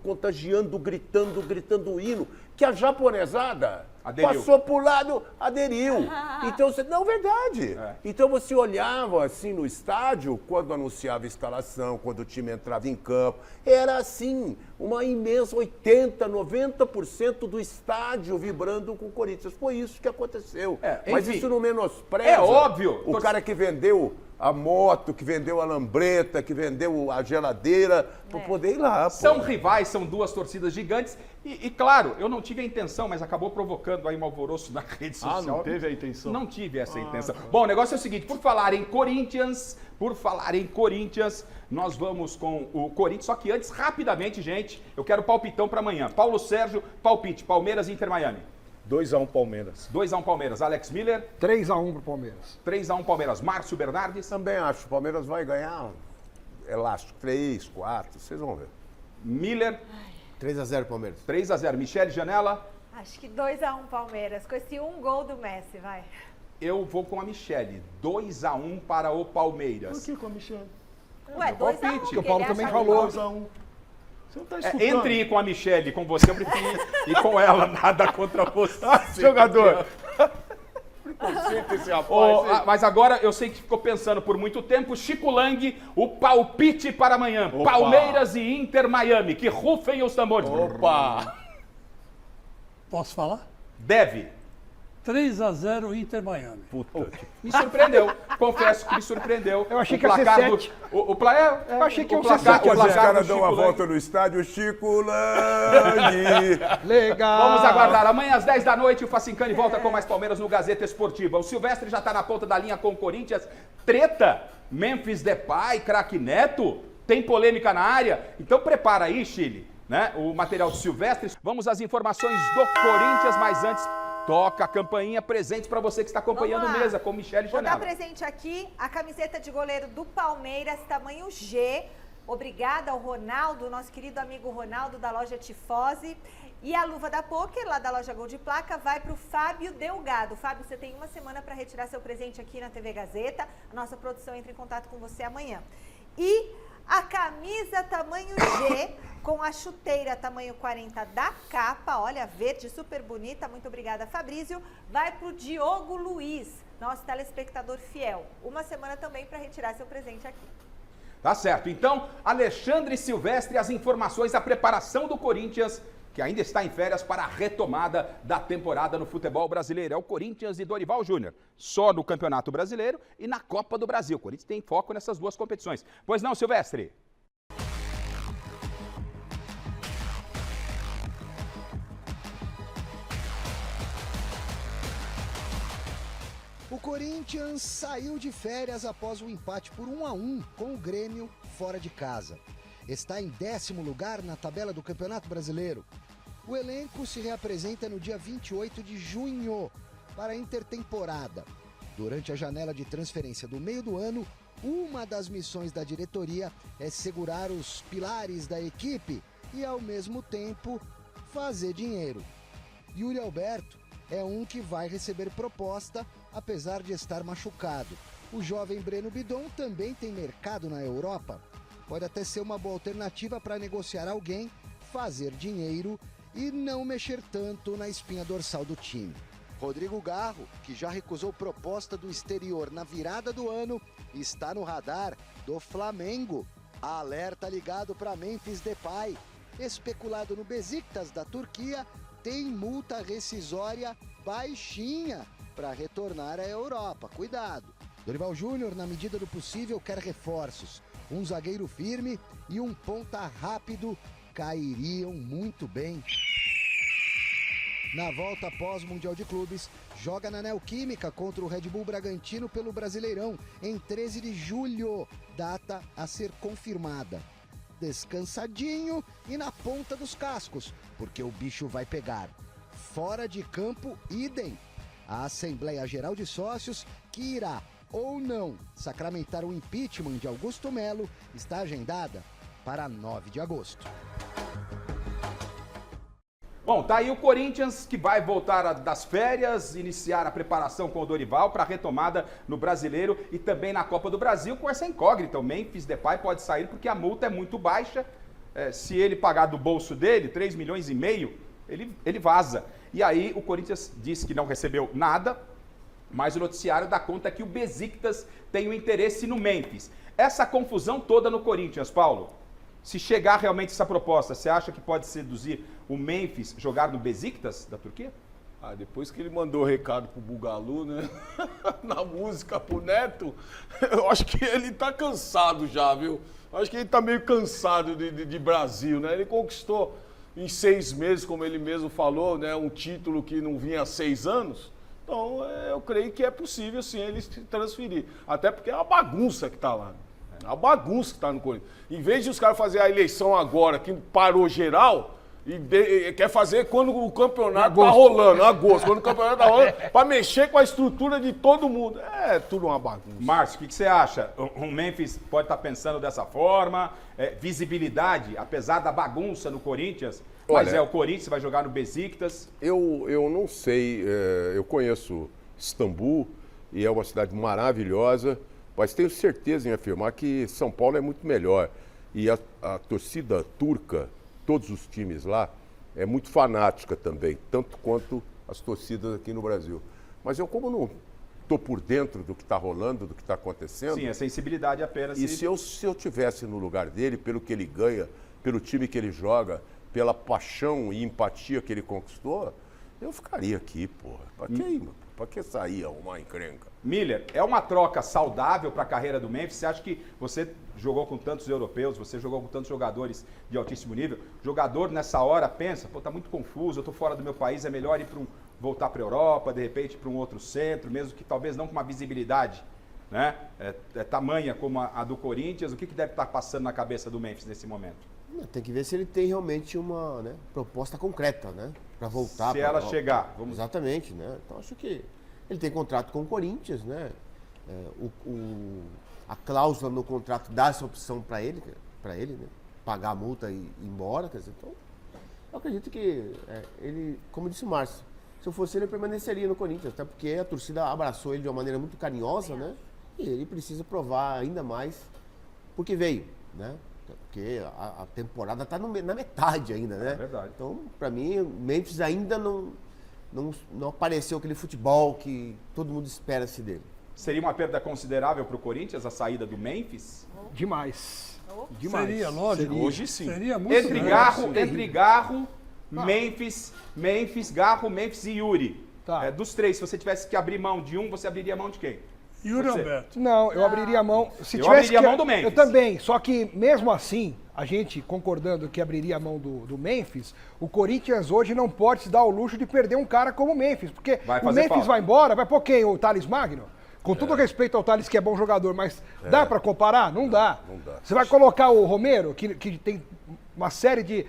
gritando o hino, que a japonesada Aderiu. passou pro lado, aderiu. Então, não, verdade. Então você olhava assim no estádio, quando anunciava a escalação, quando o time entrava em campo, era assim, uma imensa 80%, 90% do estádio vibrando com o Corinthians. Foi isso que aconteceu. Mas enfim, isso não menospreza. é óbvio. O cara que vendeu a moto, que vendeu a lambreta, que vendeu a geladeira, para poder ir lá. São rivais, são duas torcidas gigantes. E claro, eu não tive a intenção, mas acabou provocando aí um alvoroço na rede social. não teve a intenção? Não tive essa intenção. Bom, o negócio é o seguinte, por falar em Corinthians, nós vamos com o Corinthians, só que antes, rapidamente, gente, eu quero palpitão para amanhã. Paulo Sérgio, palpite, Palmeiras e Inter Miami. 2-1 Palmeiras. 2-1 Palmeiras. Alex Miller. 3-1 pro Palmeiras. 3-1 Palmeiras. Márcio Bernardes. Também acho, o Palmeiras vai ganhar elástico, 3, 4, vocês vão ver. Miller. 3-0 Palmeiras. 3-0. Michele Janela. Acho que 2-1 Palmeiras, com esse 1 gol do Messi, vai. Eu vou com a Michele. 2-1 para o Palmeiras. Por que com a Michele? Ué, 2-1. palpite. O Paulo também falou. 2-1. Você não tá escutando? Entre ir com a Michele e com você, eu prefiro ir com ela, nada contra você. Jogador. Preconceito esse rapaz. Mas agora eu sei que ficou pensando por muito tempo. Chico Lang, o palpite para amanhã. Opa. Palmeiras e Inter Miami. Que rufem os tambores. Opa! Posso falar? Deve. 3-0 Inter Miami. Me surpreendeu. Confesso que me surpreendeu. Eu achei O que ia ser placar 7. Eu achei que ia ser placar, 7 a o 0. Os placar caras do dão Chico uma Lang. volta no estádio, Chico Lang. Legal. Vamos aguardar. Amanhã às 10 da noite o Facincani volta com mais Palmeiras no Gazeta Esportiva. O Silvestre já está na ponta da linha com o Corinthians. Treta. Memphis Depay, craque Neto. Tem polêmica na área. Então prepara aí, Chile, né? O material do Silvestre. Vamos às informações do Corinthians, mas antes toca a campainha, presentes para você que está acompanhando Vamos lá. mesa com Michele Vou dar Janela. presente aqui a camiseta de goleiro do Palmeiras, tamanho G. Obrigada ao Ronaldo, nosso querido amigo Ronaldo da loja Tifose. E a luva da Poker, lá da loja Gol de Placa, vai para o Fábio Delgado. Fábio, você tem uma semana para retirar seu presente aqui na TV Gazeta. A nossa produção entra em contato com você amanhã. E a camisa tamanho G, com a chuteira tamanho 40 da capa, olha, verde, super bonita, muito obrigada, Fabrício, vai para o Diogo Luiz, nosso telespectador fiel. Uma semana também para retirar seu presente aqui. Tá certo. Então, Alexandre Silvestre, as informações da preparação do Corinthians, que ainda está em férias para a retomada da temporada no futebol brasileiro. É o Corinthians e Dorival Júnior, só no Campeonato Brasileiro e na Copa do Brasil. O Corinthians tem foco nessas duas competições. Pois não, Silvestre? O Corinthians saiu de férias após um empate por 1-1 com o Grêmio fora de casa. Está em 10º lugar na tabela do Campeonato Brasileiro. O elenco se reapresenta no dia 28 de junho, para a intertemporada. Durante a janela de transferência do meio do ano, uma das missões da diretoria é segurar os pilares da equipe e, ao mesmo tempo, fazer dinheiro. Yuri Alberto é um que vai receber proposta, apesar de estar machucado. O jovem Breno Bidon também tem mercado na Europa. Pode até ser uma boa alternativa para negociar alguém, fazer dinheiro e não mexer tanto na espinha dorsal do time. Rodrigo Garro, que já recusou proposta do exterior na virada do ano, está no radar do Flamengo. Alerta ligado para Memphis Depay. Especulado no Besiktas da Turquia, tem multa rescisória baixinha para retornar à Europa. Cuidado! Dorival Júnior, na medida do possível, quer reforços. Um zagueiro firme e um ponta rápido cairiam muito bem. Na volta pós-Mundial de Clubes, joga na Neoquímica contra o Red Bull Bragantino pelo Brasileirão, em 13 de julho, data a ser confirmada. Descansadinho e na ponta dos cascos, porque o bicho vai pegar. Fora de campo, idem. A Assembleia Geral de Sócios, que irá ou não sacramentar o impeachment de Augusto Melo, está agendada para 9 de agosto. Bom, tá aí o Corinthians que vai voltar das férias, iniciar a preparação com o Dorival para a retomada no Brasileiro e também na Copa do Brasil com essa incógnita. O Memphis Depay pode sair porque a multa é muito baixa. Se ele pagar do bolso dele, 3,5 milhões, ele vaza. E aí o Corinthians disse que não recebeu nada, mas o noticiário dá conta que o Besiktas tem um interesse no Memphis. Essa confusão toda no Corinthians, Paulo, se chegar realmente essa proposta, você acha que pode seduzir o Memphis jogar no Besiktas da Turquia? Depois que ele mandou o recado pro Bugalu, né? Na música pro Neto, eu acho que ele tá cansado já, viu? Eu acho que ele tá meio cansado de Brasil, né? Ele conquistou em 6 meses, como ele mesmo falou, né? Um título que não vinha há 6 anos. Então, eu creio que é possível, sim, ele se transferir. Até porque é uma bagunça que tá lá. A bagunça que tá no Corinthians. Em vez de os caras fazerem a eleição agora, que parou geral, e quer fazer quando o campeonato tá rolando, agosto, quando o campeonato tá rolando, pra mexer com a estrutura de todo mundo. É tudo uma bagunça. Márcio, o que você acha? O Memphis pode estar pensando dessa forma? Visibilidade, apesar da bagunça no Corinthians, mas o Corinthians vai jogar no Besiktas? Eu não sei, eu conheço Istambul e é uma cidade maravilhosa, mas tenho certeza em afirmar que São Paulo é muito melhor. E a torcida turca, todos os times lá, é muito fanática também, tanto quanto as torcidas aqui no Brasil. Mas eu, como não estou por dentro do que está rolando, do que está acontecendo... Sim, a sensibilidade apenas... E se eu tivesse no lugar dele, pelo que ele ganha, pelo time que ele joga, pela paixão e empatia que ele conquistou, eu ficaria aqui, porra. Pra que ir, mano? Pra que sair arrumar encrenca? Miller, é uma troca saudável para a carreira do Memphis? Você acha que você jogou com tantos europeus, você jogou com tantos jogadores de altíssimo nível? Jogador nessa hora pensa, tá muito confuso, eu tô fora do meu país, é melhor ir voltar para a Europa, de repente para um outro centro, mesmo que talvez não com uma visibilidade, né? Tamanha como a do Corinthians. O que deve estar passando na cabeça do Memphis nesse momento? Tem que ver se ele tem realmente uma proposta concreta, né? Para voltar. Se ela chegar. Exatamente, né? Então acho que ele tem contrato com o Corinthians, né? A cláusula no contrato dá essa opção para ele, né? Pagar a multa e ir embora, quer dizer, então eu acredito que ele, como disse o Márcio, se eu fosse ele, permaneceria no Corinthians, até porque a torcida abraçou ele de uma maneira muito carinhosa, né? E ele precisa provar ainda mais porque veio, né? Porque a temporada está na metade ainda, né? É verdade. Então, para mim, o Memphis ainda não apareceu aquele futebol que todo mundo espera-se dele. Seria uma perda considerável para o Corinthians a saída do Memphis? Demais. Seria, lógico. Hoje sim. Seria muito Entre Garro, Memphis, Garro, Memphis e Yuri. Tá. Dos três, se você tivesse que abrir mão de um, você abriria mão de quem? Yuri Alberto. Não, eu abriria a mão. Eu abriria a mão do Memphis. Eu também, só que mesmo assim, a gente concordando que abriria a mão do Memphis, o Corinthians hoje não pode se dar o luxo de perder um cara como o Memphis, porque o Memphis vai embora, vai pôr quem? O Thales Magno? Com todo respeito ao Thales, que é bom jogador, mas dá pra comparar? Não dá. Não dá. Você vai colocar o Romero, que tem uma série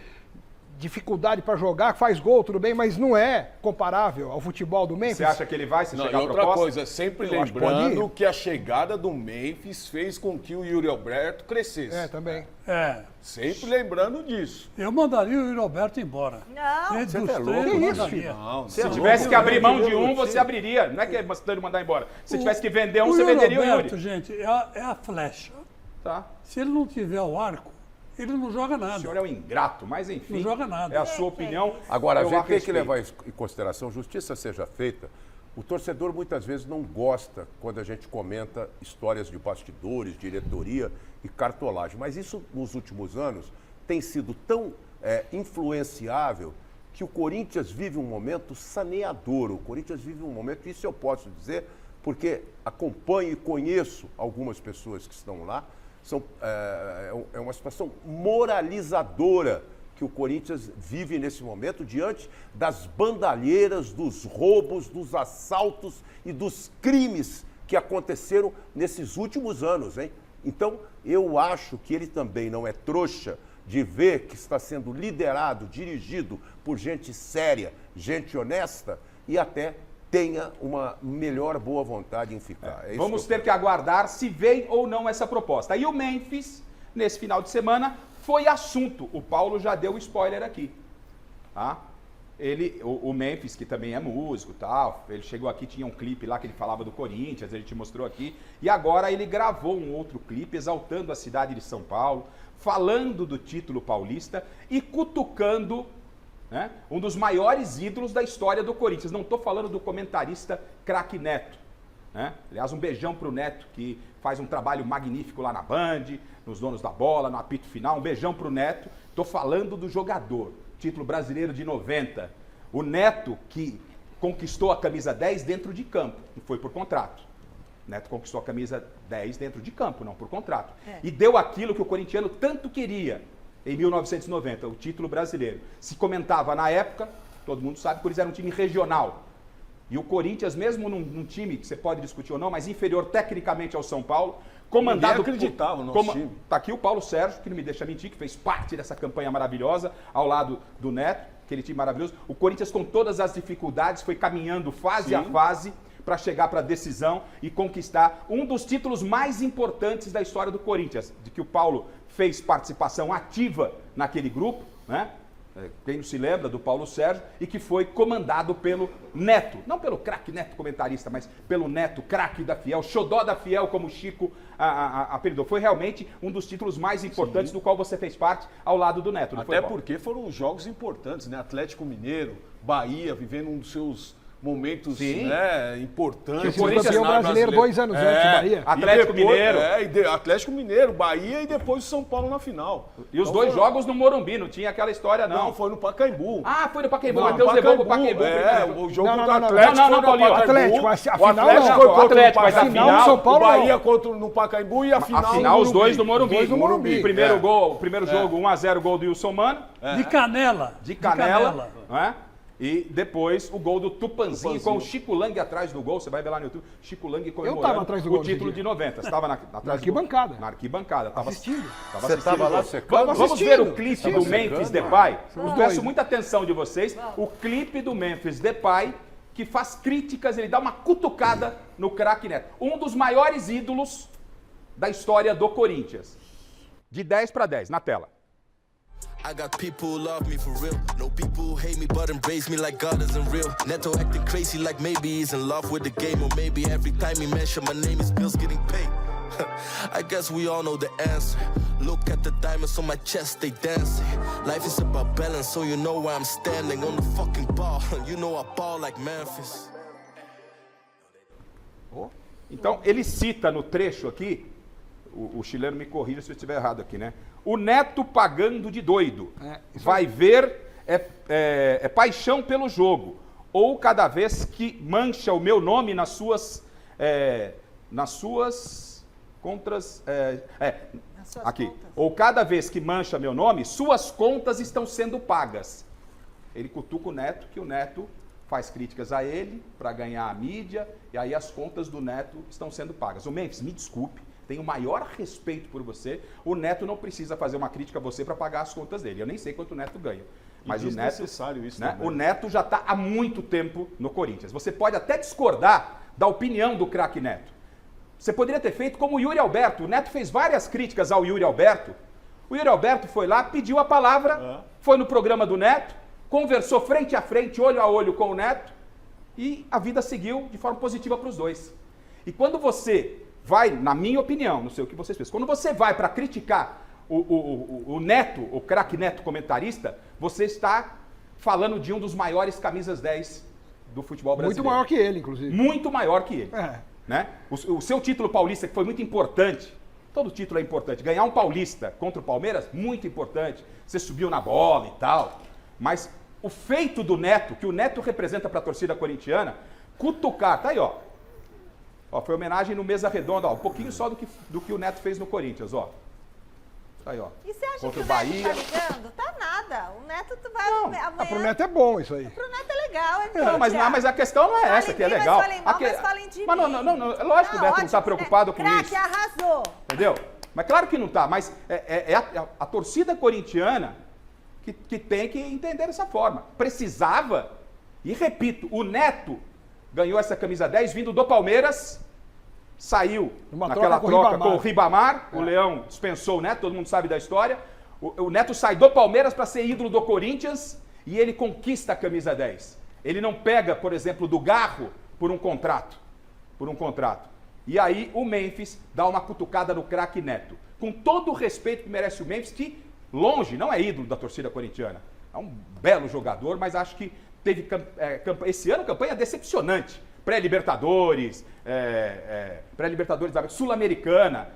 dificuldade para jogar, faz gol, tudo bem, mas não é comparável ao futebol do Memphis. Você acha que ele vai se chegar e a outra proposta? coisa, sempre lembrando que a chegada do Memphis fez com que o Yuri Alberto crescesse. Também. Sempre lembrando disso. Eu mandaria o Yuri Alberto embora. Não. Entre os é três, louco? eu Que isso, mandaria. filho? Se tivesse que abrir mão de um, você abriria. Não é que é mandando mandar embora. Se tivesse que vender um, você venderia o Alberto, Yuri. gente, é a flecha. Tá. Se ele não tiver o arco, ele não joga nada. O senhor é um ingrato, mas enfim. Não joga nada. É a sua opinião. Agora, a eu gente tem que respeito. levar em consideração, justiça seja feita, o torcedor muitas vezes não gosta quando a gente comenta histórias de bastidores, diretoria e cartolagem. Mas isso, nos últimos anos, tem sido tão influenciável que o Corinthians vive um momento saneador. O Corinthians vive um momento, isso eu posso dizer, porque acompanho e conheço algumas pessoas que estão lá. É uma situação moralizadora que o Corinthians vive nesse momento diante das bandalheiras, dos roubos, dos assaltos e dos crimes que aconteceram nesses últimos anos, hein? Então, eu acho que ele também não é trouxa de ver que está sendo liderado, dirigido por gente séria, gente honesta e até tenha uma melhor boa vontade em ficar. Vamos ter que aguardar se vem ou não essa proposta. E o Memphis, nesse final de semana, foi assunto. O Paulo já deu o spoiler aqui. Tá? O Memphis, que também é músico, tal, ele chegou aqui, tinha um clipe lá que ele falava do Corinthians, ele te mostrou aqui. E agora ele gravou um outro clipe exaltando a cidade de São Paulo, falando do título paulista e cutucando, né, um dos maiores ídolos da história do Corinthians. Não estou falando do comentarista craque Neto. Né? Aliás, um beijão para o Neto, que faz um trabalho magnífico lá na Band, nos Donos da Bola, no apito final. Um beijão para o Neto. Estou falando do jogador, título brasileiro de 90. O Neto que conquistou a camisa 10 dentro de campo, e foi por contrato. O Neto conquistou a camisa 10 dentro de campo, não por contrato. E deu aquilo que o corintiano tanto queria em 1990, o título brasileiro. Se comentava na época, todo mundo sabe que o Corinthians era um time regional. E o Corinthians, mesmo num time que você pode discutir ou não, mas inferior tecnicamente ao São Paulo, comandado... Ninguém acreditava no nosso time. Tá aqui o Paulo Sérgio, que não me deixa mentir, que fez parte dessa campanha maravilhosa, ao lado do Neto, aquele time maravilhoso. O Corinthians, com todas as dificuldades, foi caminhando fase a fase para chegar para a decisão e conquistar um dos títulos mais importantes da história do Corinthians, de que o Paulo fez participação ativa naquele grupo, né? Quem não se lembra do Paulo Sérgio, e que foi comandado pelo Neto, não pelo craque Neto comentarista, mas pelo Neto, craque da Fiel, xodó da Fiel, como o Chico apelidou. Foi realmente um dos títulos mais importantes do qual você fez parte ao lado do Neto. Até porque foram jogos importantes, né? Atlético Mineiro, Bahia, vivendo um dos seus momentos, né, importantes. O Corinthians campeão brasileiro 2 anos antes, Bahia. Atlético Mineiro. Atlético Mineiro, Bahia e depois o São Paulo na final. E os dois jogos no Morumbi, não tinha aquela história não. Não, foi no Pacaembu. Ah, foi no Pacaembu, o Matheus levou pro Pacaembu. O jogo contra o Atlético foi no Pacaembu. Atlético, a final foi contra o Atlético, mas a final São Paulo, o Bahia contra no Pacaembu e a final os dois no Morumbi. O primeiro jogo 1-0, gol do Wilson Mano. De canela. De canela. Né? E depois o gol do Tupanzinho com o Chico Lang atrás do gol. Você vai ver lá no YouTube. Chico Lang comemorando o título de 90. Você estava atrás na arquibancada. Na arquibancada. Tava assistindo. Você estava lá secando? Vamos ver o clipe do Memphis Depay. Peço muita atenção de vocês. O clipe do Memphis Depay, que faz críticas, ele dá uma cutucada no craque Neto. Um dos maiores ídolos da história do Corinthians. De 10 para 10, na tela. I got people who love me for real. No people who hate me but embrace me like God isn't real. Neto acting crazy like maybe he's in love with the game. Or maybe every time he mention my name his bills getting paid. I guess we all know the answer. Look at the diamonds on my chest, they dancing. Life is about balance, so you know where I'm standing. On the fucking ball, you know I ball like Memphis. Então, ele cita no trecho aqui, o chileno me corrija se eu estiver errado aqui, né? O Neto pagando de doido. Vai ver, é paixão pelo jogo. Ou cada vez que mancha o meu nome nas suas contas... aqui. Contas. Ou cada vez que mancha meu nome, suas contas estão sendo pagas. Ele cutuca o Neto, que o Neto faz críticas a ele para ganhar a mídia, e aí as contas do Neto estão sendo pagas. O Memphis, me desculpe, tenho o maior respeito por você. O Neto não precisa fazer uma crítica a você para pagar as contas dele. Eu nem sei quanto o Neto ganha. Mas o Neto, desnecessário isso né? também. O Neto já está há muito tempo no Corinthians. Você pode até discordar da opinião do craque Neto. Você poderia ter feito como o Yuri Alberto. O Neto fez várias críticas ao Yuri Alberto. O Yuri Alberto foi lá, pediu a palavra, foi no programa do Neto, conversou frente a frente, olho a olho com o Neto, e a vida seguiu de forma positiva para os dois. E quando você vai, na minha opinião, não sei o que vocês pensam, quando você vai para criticar o Neto, o craque Neto comentarista, você está falando de um dos maiores camisas 10 do futebol brasileiro. Muito maior que ele, inclusive. Muito maior que ele. É. Né? O seu título paulista, que foi muito importante, todo título é importante. Ganhar um paulista contra o Palmeiras, muito importante. Você subiu na bola e tal. Mas o feito do Neto, que o Neto representa para a torcida corintiana, cutucar, tá aí, ó. Ó, foi homenagem no Mesa Redonda, ó, um pouquinho só do que o Neto fez no Corinthians, ó. Tá aí, ó. E você acha contra que o o Bahia. Neto tá ligando? Tá nada. O Neto vai amanhã... Pro Neto é bom isso aí. Pro Neto é legal. Não, mas a questão não é essa, que é legal. Falem mal, mas falem de mas mim. não, é lógico que o Neto não está preocupado com craque, isso. Arrasou. Entendeu? Mas claro que não está, mas é a torcida corintiana que tem que entender dessa forma. Precisava, e repito, o Neto ganhou essa camisa 10 vindo do Palmeiras, saiu naquela troca com o Ribamar, o Leão dispensou o Neto, todo mundo sabe da história. O Neto sai do Palmeiras para ser ídolo do Corinthians e ele conquista a camisa 10. Ele não pega, por exemplo, do Garro por um contrato. E aí o Memphis dá uma cutucada no craque Neto. Com todo o respeito que merece o Memphis, que longe, não é ídolo da torcida corintiana. É um belo jogador, mas acho que teve esse ano campanha decepcionante. Pré-Libertadores, pré-Libertadores da Sul-Americana.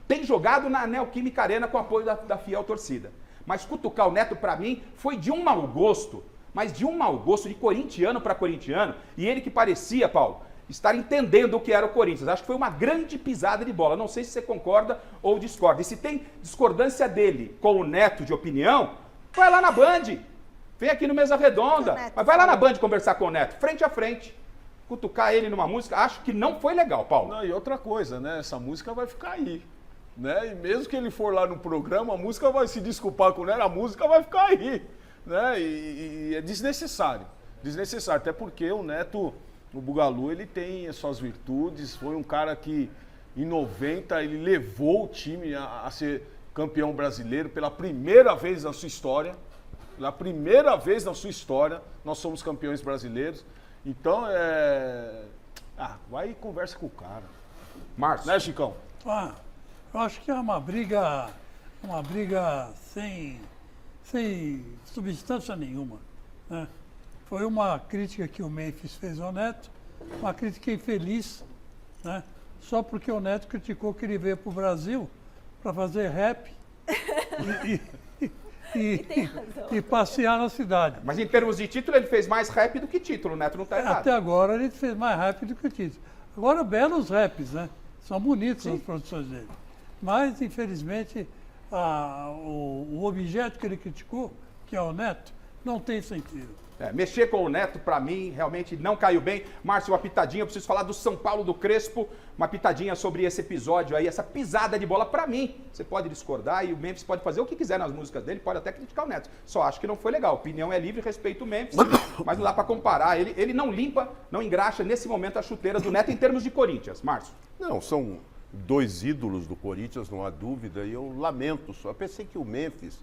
Tem jogado na Neoquímica Arena com apoio da fiel torcida. Mas cutucar o Neto, para mim, foi de um mau gosto. Mas de um mau gosto, de corintiano para corintiano. E ele que parecia, Paulo, estar entendendo o que era o Corinthians. Acho que foi uma grande pisada de bola. Não sei se você concorda ou discorda. E se tem discordância dele com o Neto de opinião, vai lá na Band. Vem aqui no Mesa Redonda. Mas vai lá na Band conversar com o Neto, frente a frente. Cutucar ele numa música, acho que não foi legal, Paulo. Não, e outra coisa, né? Essa música vai ficar aí. Né? E mesmo que ele for lá no programa, a música vai se desculpar com ela, a música vai ficar aí. Né? E é desnecessário. Desnecessário, até porque o Neto, o Bugalu, ele tem as suas virtudes, foi um cara que em 90 ele levou o time a ser campeão brasileiro pela primeira vez na sua história. Pela primeira vez na sua história, nós somos campeões brasileiros. Então, vai e conversa com o cara. Márcio. Né, Chicão? Eu acho que é uma briga sem substância nenhuma. Né? Foi uma crítica que o Memphis fez ao Neto, uma crítica infeliz, né? Só porque o Neto criticou que ele veio para o Brasil para fazer rap e passear na cidade. Mas em termos de título, ele fez mais rap do que título, o Neto não está errado. Até agora ele fez mais rap do que o título. Agora, belos raps, né? São bonitos as produções dele. Mas, infelizmente, o objeto que ele criticou, que é o Neto, não tem sentido. Mexer com o Neto, para mim, realmente não caiu bem. Márcio, uma pitadinha, eu preciso falar do São Paulo do Crespo, uma pitadinha sobre esse episódio aí, essa pisada de bola, para mim. Você pode discordar e o Memphis pode fazer o que quiser nas músicas dele, pode até criticar o Neto. Só acho que não foi legal. A opinião é livre, respeito o Memphis, mas não dá para comparar. Ele não limpa, não engraxa nesse momento a chuteira do Neto em termos de Corinthians. Márcio. Não, são dois ídolos do Corinthians, não há dúvida, e eu lamento só. Eu pensei que o Memphis,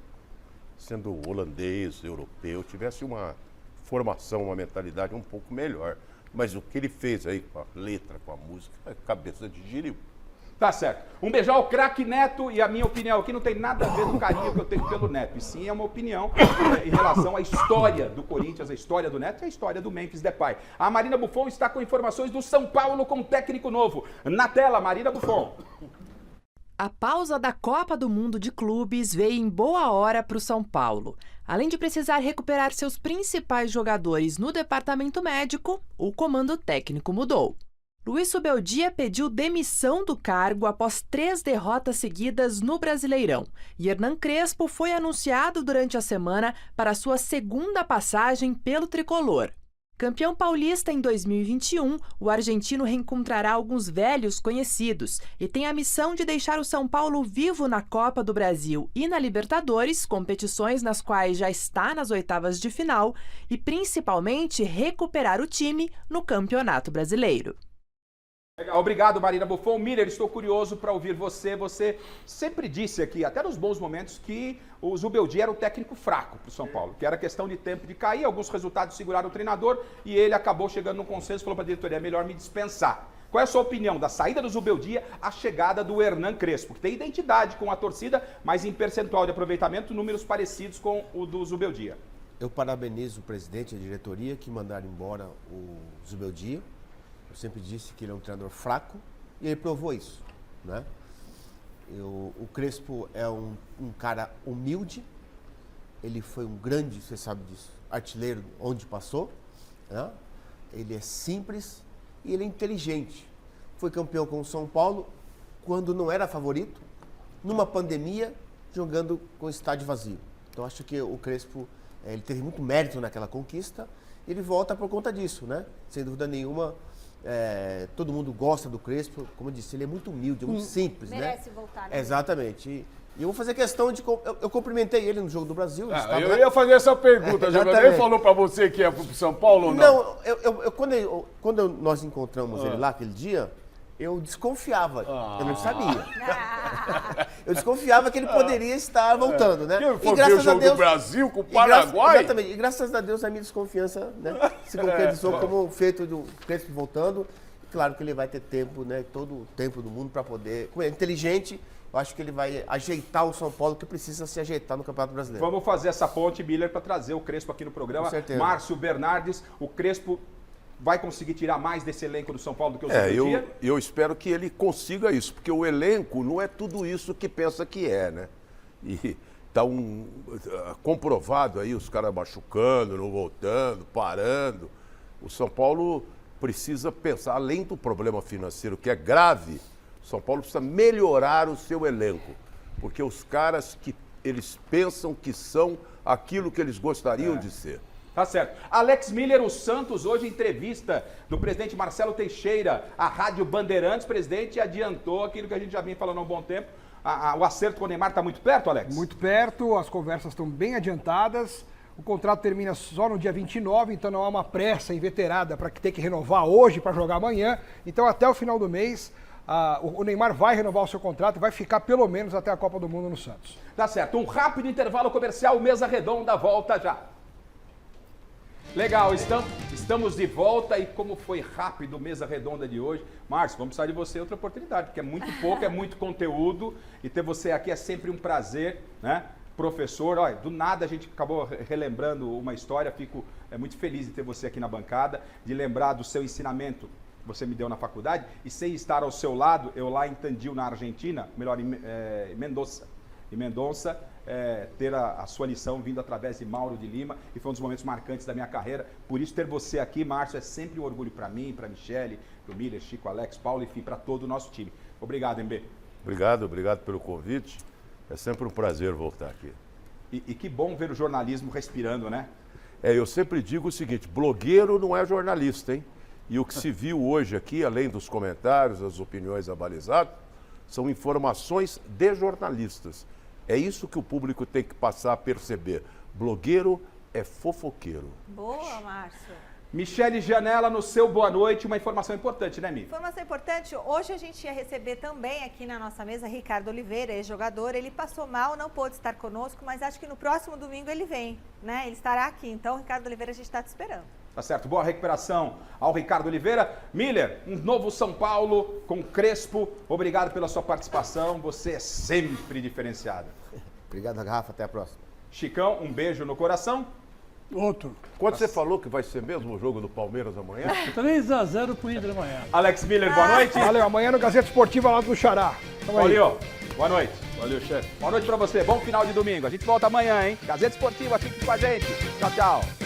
sendo holandês, europeu, tivesse uma formação, uma mentalidade um pouco melhor. Mas o que ele fez aí com a letra, com a música, é cabeça de giriu. Tá certo. Um beijão ao craque Neto, e a minha opinião aqui não tem nada a ver com o carinho que eu tenho pelo Neto, e sim é uma opinião em relação à história do Corinthians, a história do Neto e a história do Memphis Depay. A Marina Buffon está com informações do São Paulo com técnico novo. Na tela, Marina Buffon. A pausa da Copa do Mundo de Clubes veio em boa hora para o São Paulo. Além de precisar recuperar seus principais jogadores no departamento médico, o comando técnico mudou. Luiz Subeldia pediu demissão do cargo após 3 derrotas seguidas no Brasileirão. E Hernan Crespo foi anunciado durante a semana para sua segunda passagem pelo tricolor. Campeão paulista em 2021, o argentino reencontrará alguns velhos conhecidos e tem a missão de deixar o São Paulo vivo na Copa do Brasil e na Libertadores, competições nas quais já está nas oitavas de final, e principalmente recuperar o time no Campeonato Brasileiro. Obrigado, Marina Buffon. Miller, estou curioso para ouvir você. Você sempre disse aqui, até nos bons momentos, que o Zubeldia era um técnico fraco para o São Paulo, que era questão de tempo de cair, alguns resultados seguraram o treinador e ele acabou chegando num consenso e falou para a diretoria, é melhor me dispensar. Qual é a sua opinião da saída do Zubeldia à chegada do Hernan Crespo, que tem identidade com a torcida, mas em percentual de aproveitamento, números parecidos com o do Zubeldia? Eu parabenizo o presidente e a diretoria que mandaram embora o Zubeldia. Eu sempre disse que ele é um treinador fraco e ele provou isso, né? O Crespo é um cara humilde, ele foi um grande, você sabe disso, artilheiro onde passou, né? Ele é simples e ele é inteligente. Foi campeão com o São Paulo quando não era favorito, numa pandemia, jogando com o estádio vazio. Então acho que o Crespo, ele teve muito mérito naquela conquista, ele volta por conta disso, né? Sem dúvida nenhuma. Todo mundo gosta do Crespo, como eu disse, ele é muito humilde, é muito simples, merece né? voltar. Né? Exatamente. E eu vou fazer questão de... Eu cumprimentei ele no Jogo do Brasil. Eu ia fazer essa pergunta, jogador. Ele falou pra você que ia pro São Paulo ou não? Não, quando nós encontramos ele lá aquele dia, eu desconfiava, eu não sabia. Eu desconfiava que ele poderia estar voltando, né? Ele foi ver o Jogo do Brasil com o Paraguai? Exatamente, e graças a Deus a minha desconfiança, né, se concretizou como um feito do Crespo voltando. Claro que ele vai ter tempo, né, todo o tempo do mundo para poder... Como é inteligente, eu acho que ele vai ajeitar o São Paulo, que precisa se ajeitar no Campeonato Brasileiro. Vamos fazer essa ponte, Miller, para trazer o Crespo aqui no programa. Com certeza. Márcio Bernardes, o Crespo vai conseguir tirar mais desse elenco do São Paulo do que o Zubeldia? Eu espero que ele consiga isso, porque o elenco não é tudo isso que pensa que é, né? E tá comprovado aí, os caras machucando, não voltando, parando. O São Paulo precisa pensar, além do problema financeiro, que é grave, o São Paulo precisa melhorar o seu elenco, porque os caras que eles pensam que são aquilo que eles gostariam de ser. Tá certo. Alex Miller, o Santos, hoje entrevista do presidente Marcelo Teixeira à Rádio Bandeirantes. O presidente adiantou aquilo que a gente já vinha falando há um bom tempo. O acerto com o Neymar está muito perto, Alex? Muito perto, as conversas estão bem adiantadas. O contrato termina só no dia 29, então não há uma pressa inveterada para ter que renovar hoje para jogar amanhã. Então até o final do mês, o Neymar vai renovar o seu contrato e vai ficar pelo menos até a Copa do Mundo no Santos. Tá certo. Um rápido intervalo comercial, Mesa Redonda volta já. Legal, estamos de volta e como foi rápido Mesa Redonda de hoje. Márcio, vamos precisar de você outra oportunidade, porque é muito pouco, é muito conteúdo e ter você aqui é sempre um prazer, né? Professor, olha, do nada a gente acabou relembrando uma história, fico muito feliz de ter você aqui na bancada, de lembrar do seu ensinamento que você me deu na faculdade e sem estar ao seu lado, eu lá em Tandil, na Argentina, melhor, em Mendoza. Em Mendonça, ter a sua lição vindo através de Mauro de Lima e foi um dos momentos marcantes da minha carreira. Por isso, ter você aqui, Márcio, é sempre um orgulho para mim, para Michele, para o Miller, Chico, Alex, Paulo, enfim, para todo o nosso time. Obrigado, MB. Obrigado pelo convite. É sempre um prazer voltar aqui. E que bom ver o jornalismo respirando, né? Eu sempre digo o seguinte, blogueiro não é jornalista, hein? E o que se viu hoje aqui, além dos comentários, as opiniões abalizadas, são informações de jornalistas. É isso que o público tem que passar a perceber. Blogueiro é fofoqueiro. Boa, Márcio. Michele Janela, no seu boa noite, uma informação importante, né, Mi? Informação importante, hoje a gente ia receber também aqui na nossa mesa Ricardo Oliveira, ex-jogador, ele passou mal, não pôde estar conosco, mas acho que no próximo domingo ele vem, né? Ele estará aqui, então, Ricardo Oliveira, a gente está te esperando. Tá certo, boa recuperação ao Ricardo Oliveira. Miller, um novo São Paulo com Crespo, obrigado pela sua participação, você é sempre diferenciada. Obrigado, Rafa, até a próxima. Chicão, um beijo no coração. Outro. Quando você falou que vai ser mesmo o jogo do Palmeiras amanhã? 3-0 pro Inter amanhã. Alex Miller, boa noite. Valeu, amanhã no Gazeta Esportiva lá do Xará. Valeu, boa noite. Valeu, chefe. Boa noite pra você, bom final de domingo. A gente volta amanhã, hein? Gazeta Esportiva, fique com a gente. Tchau, tchau.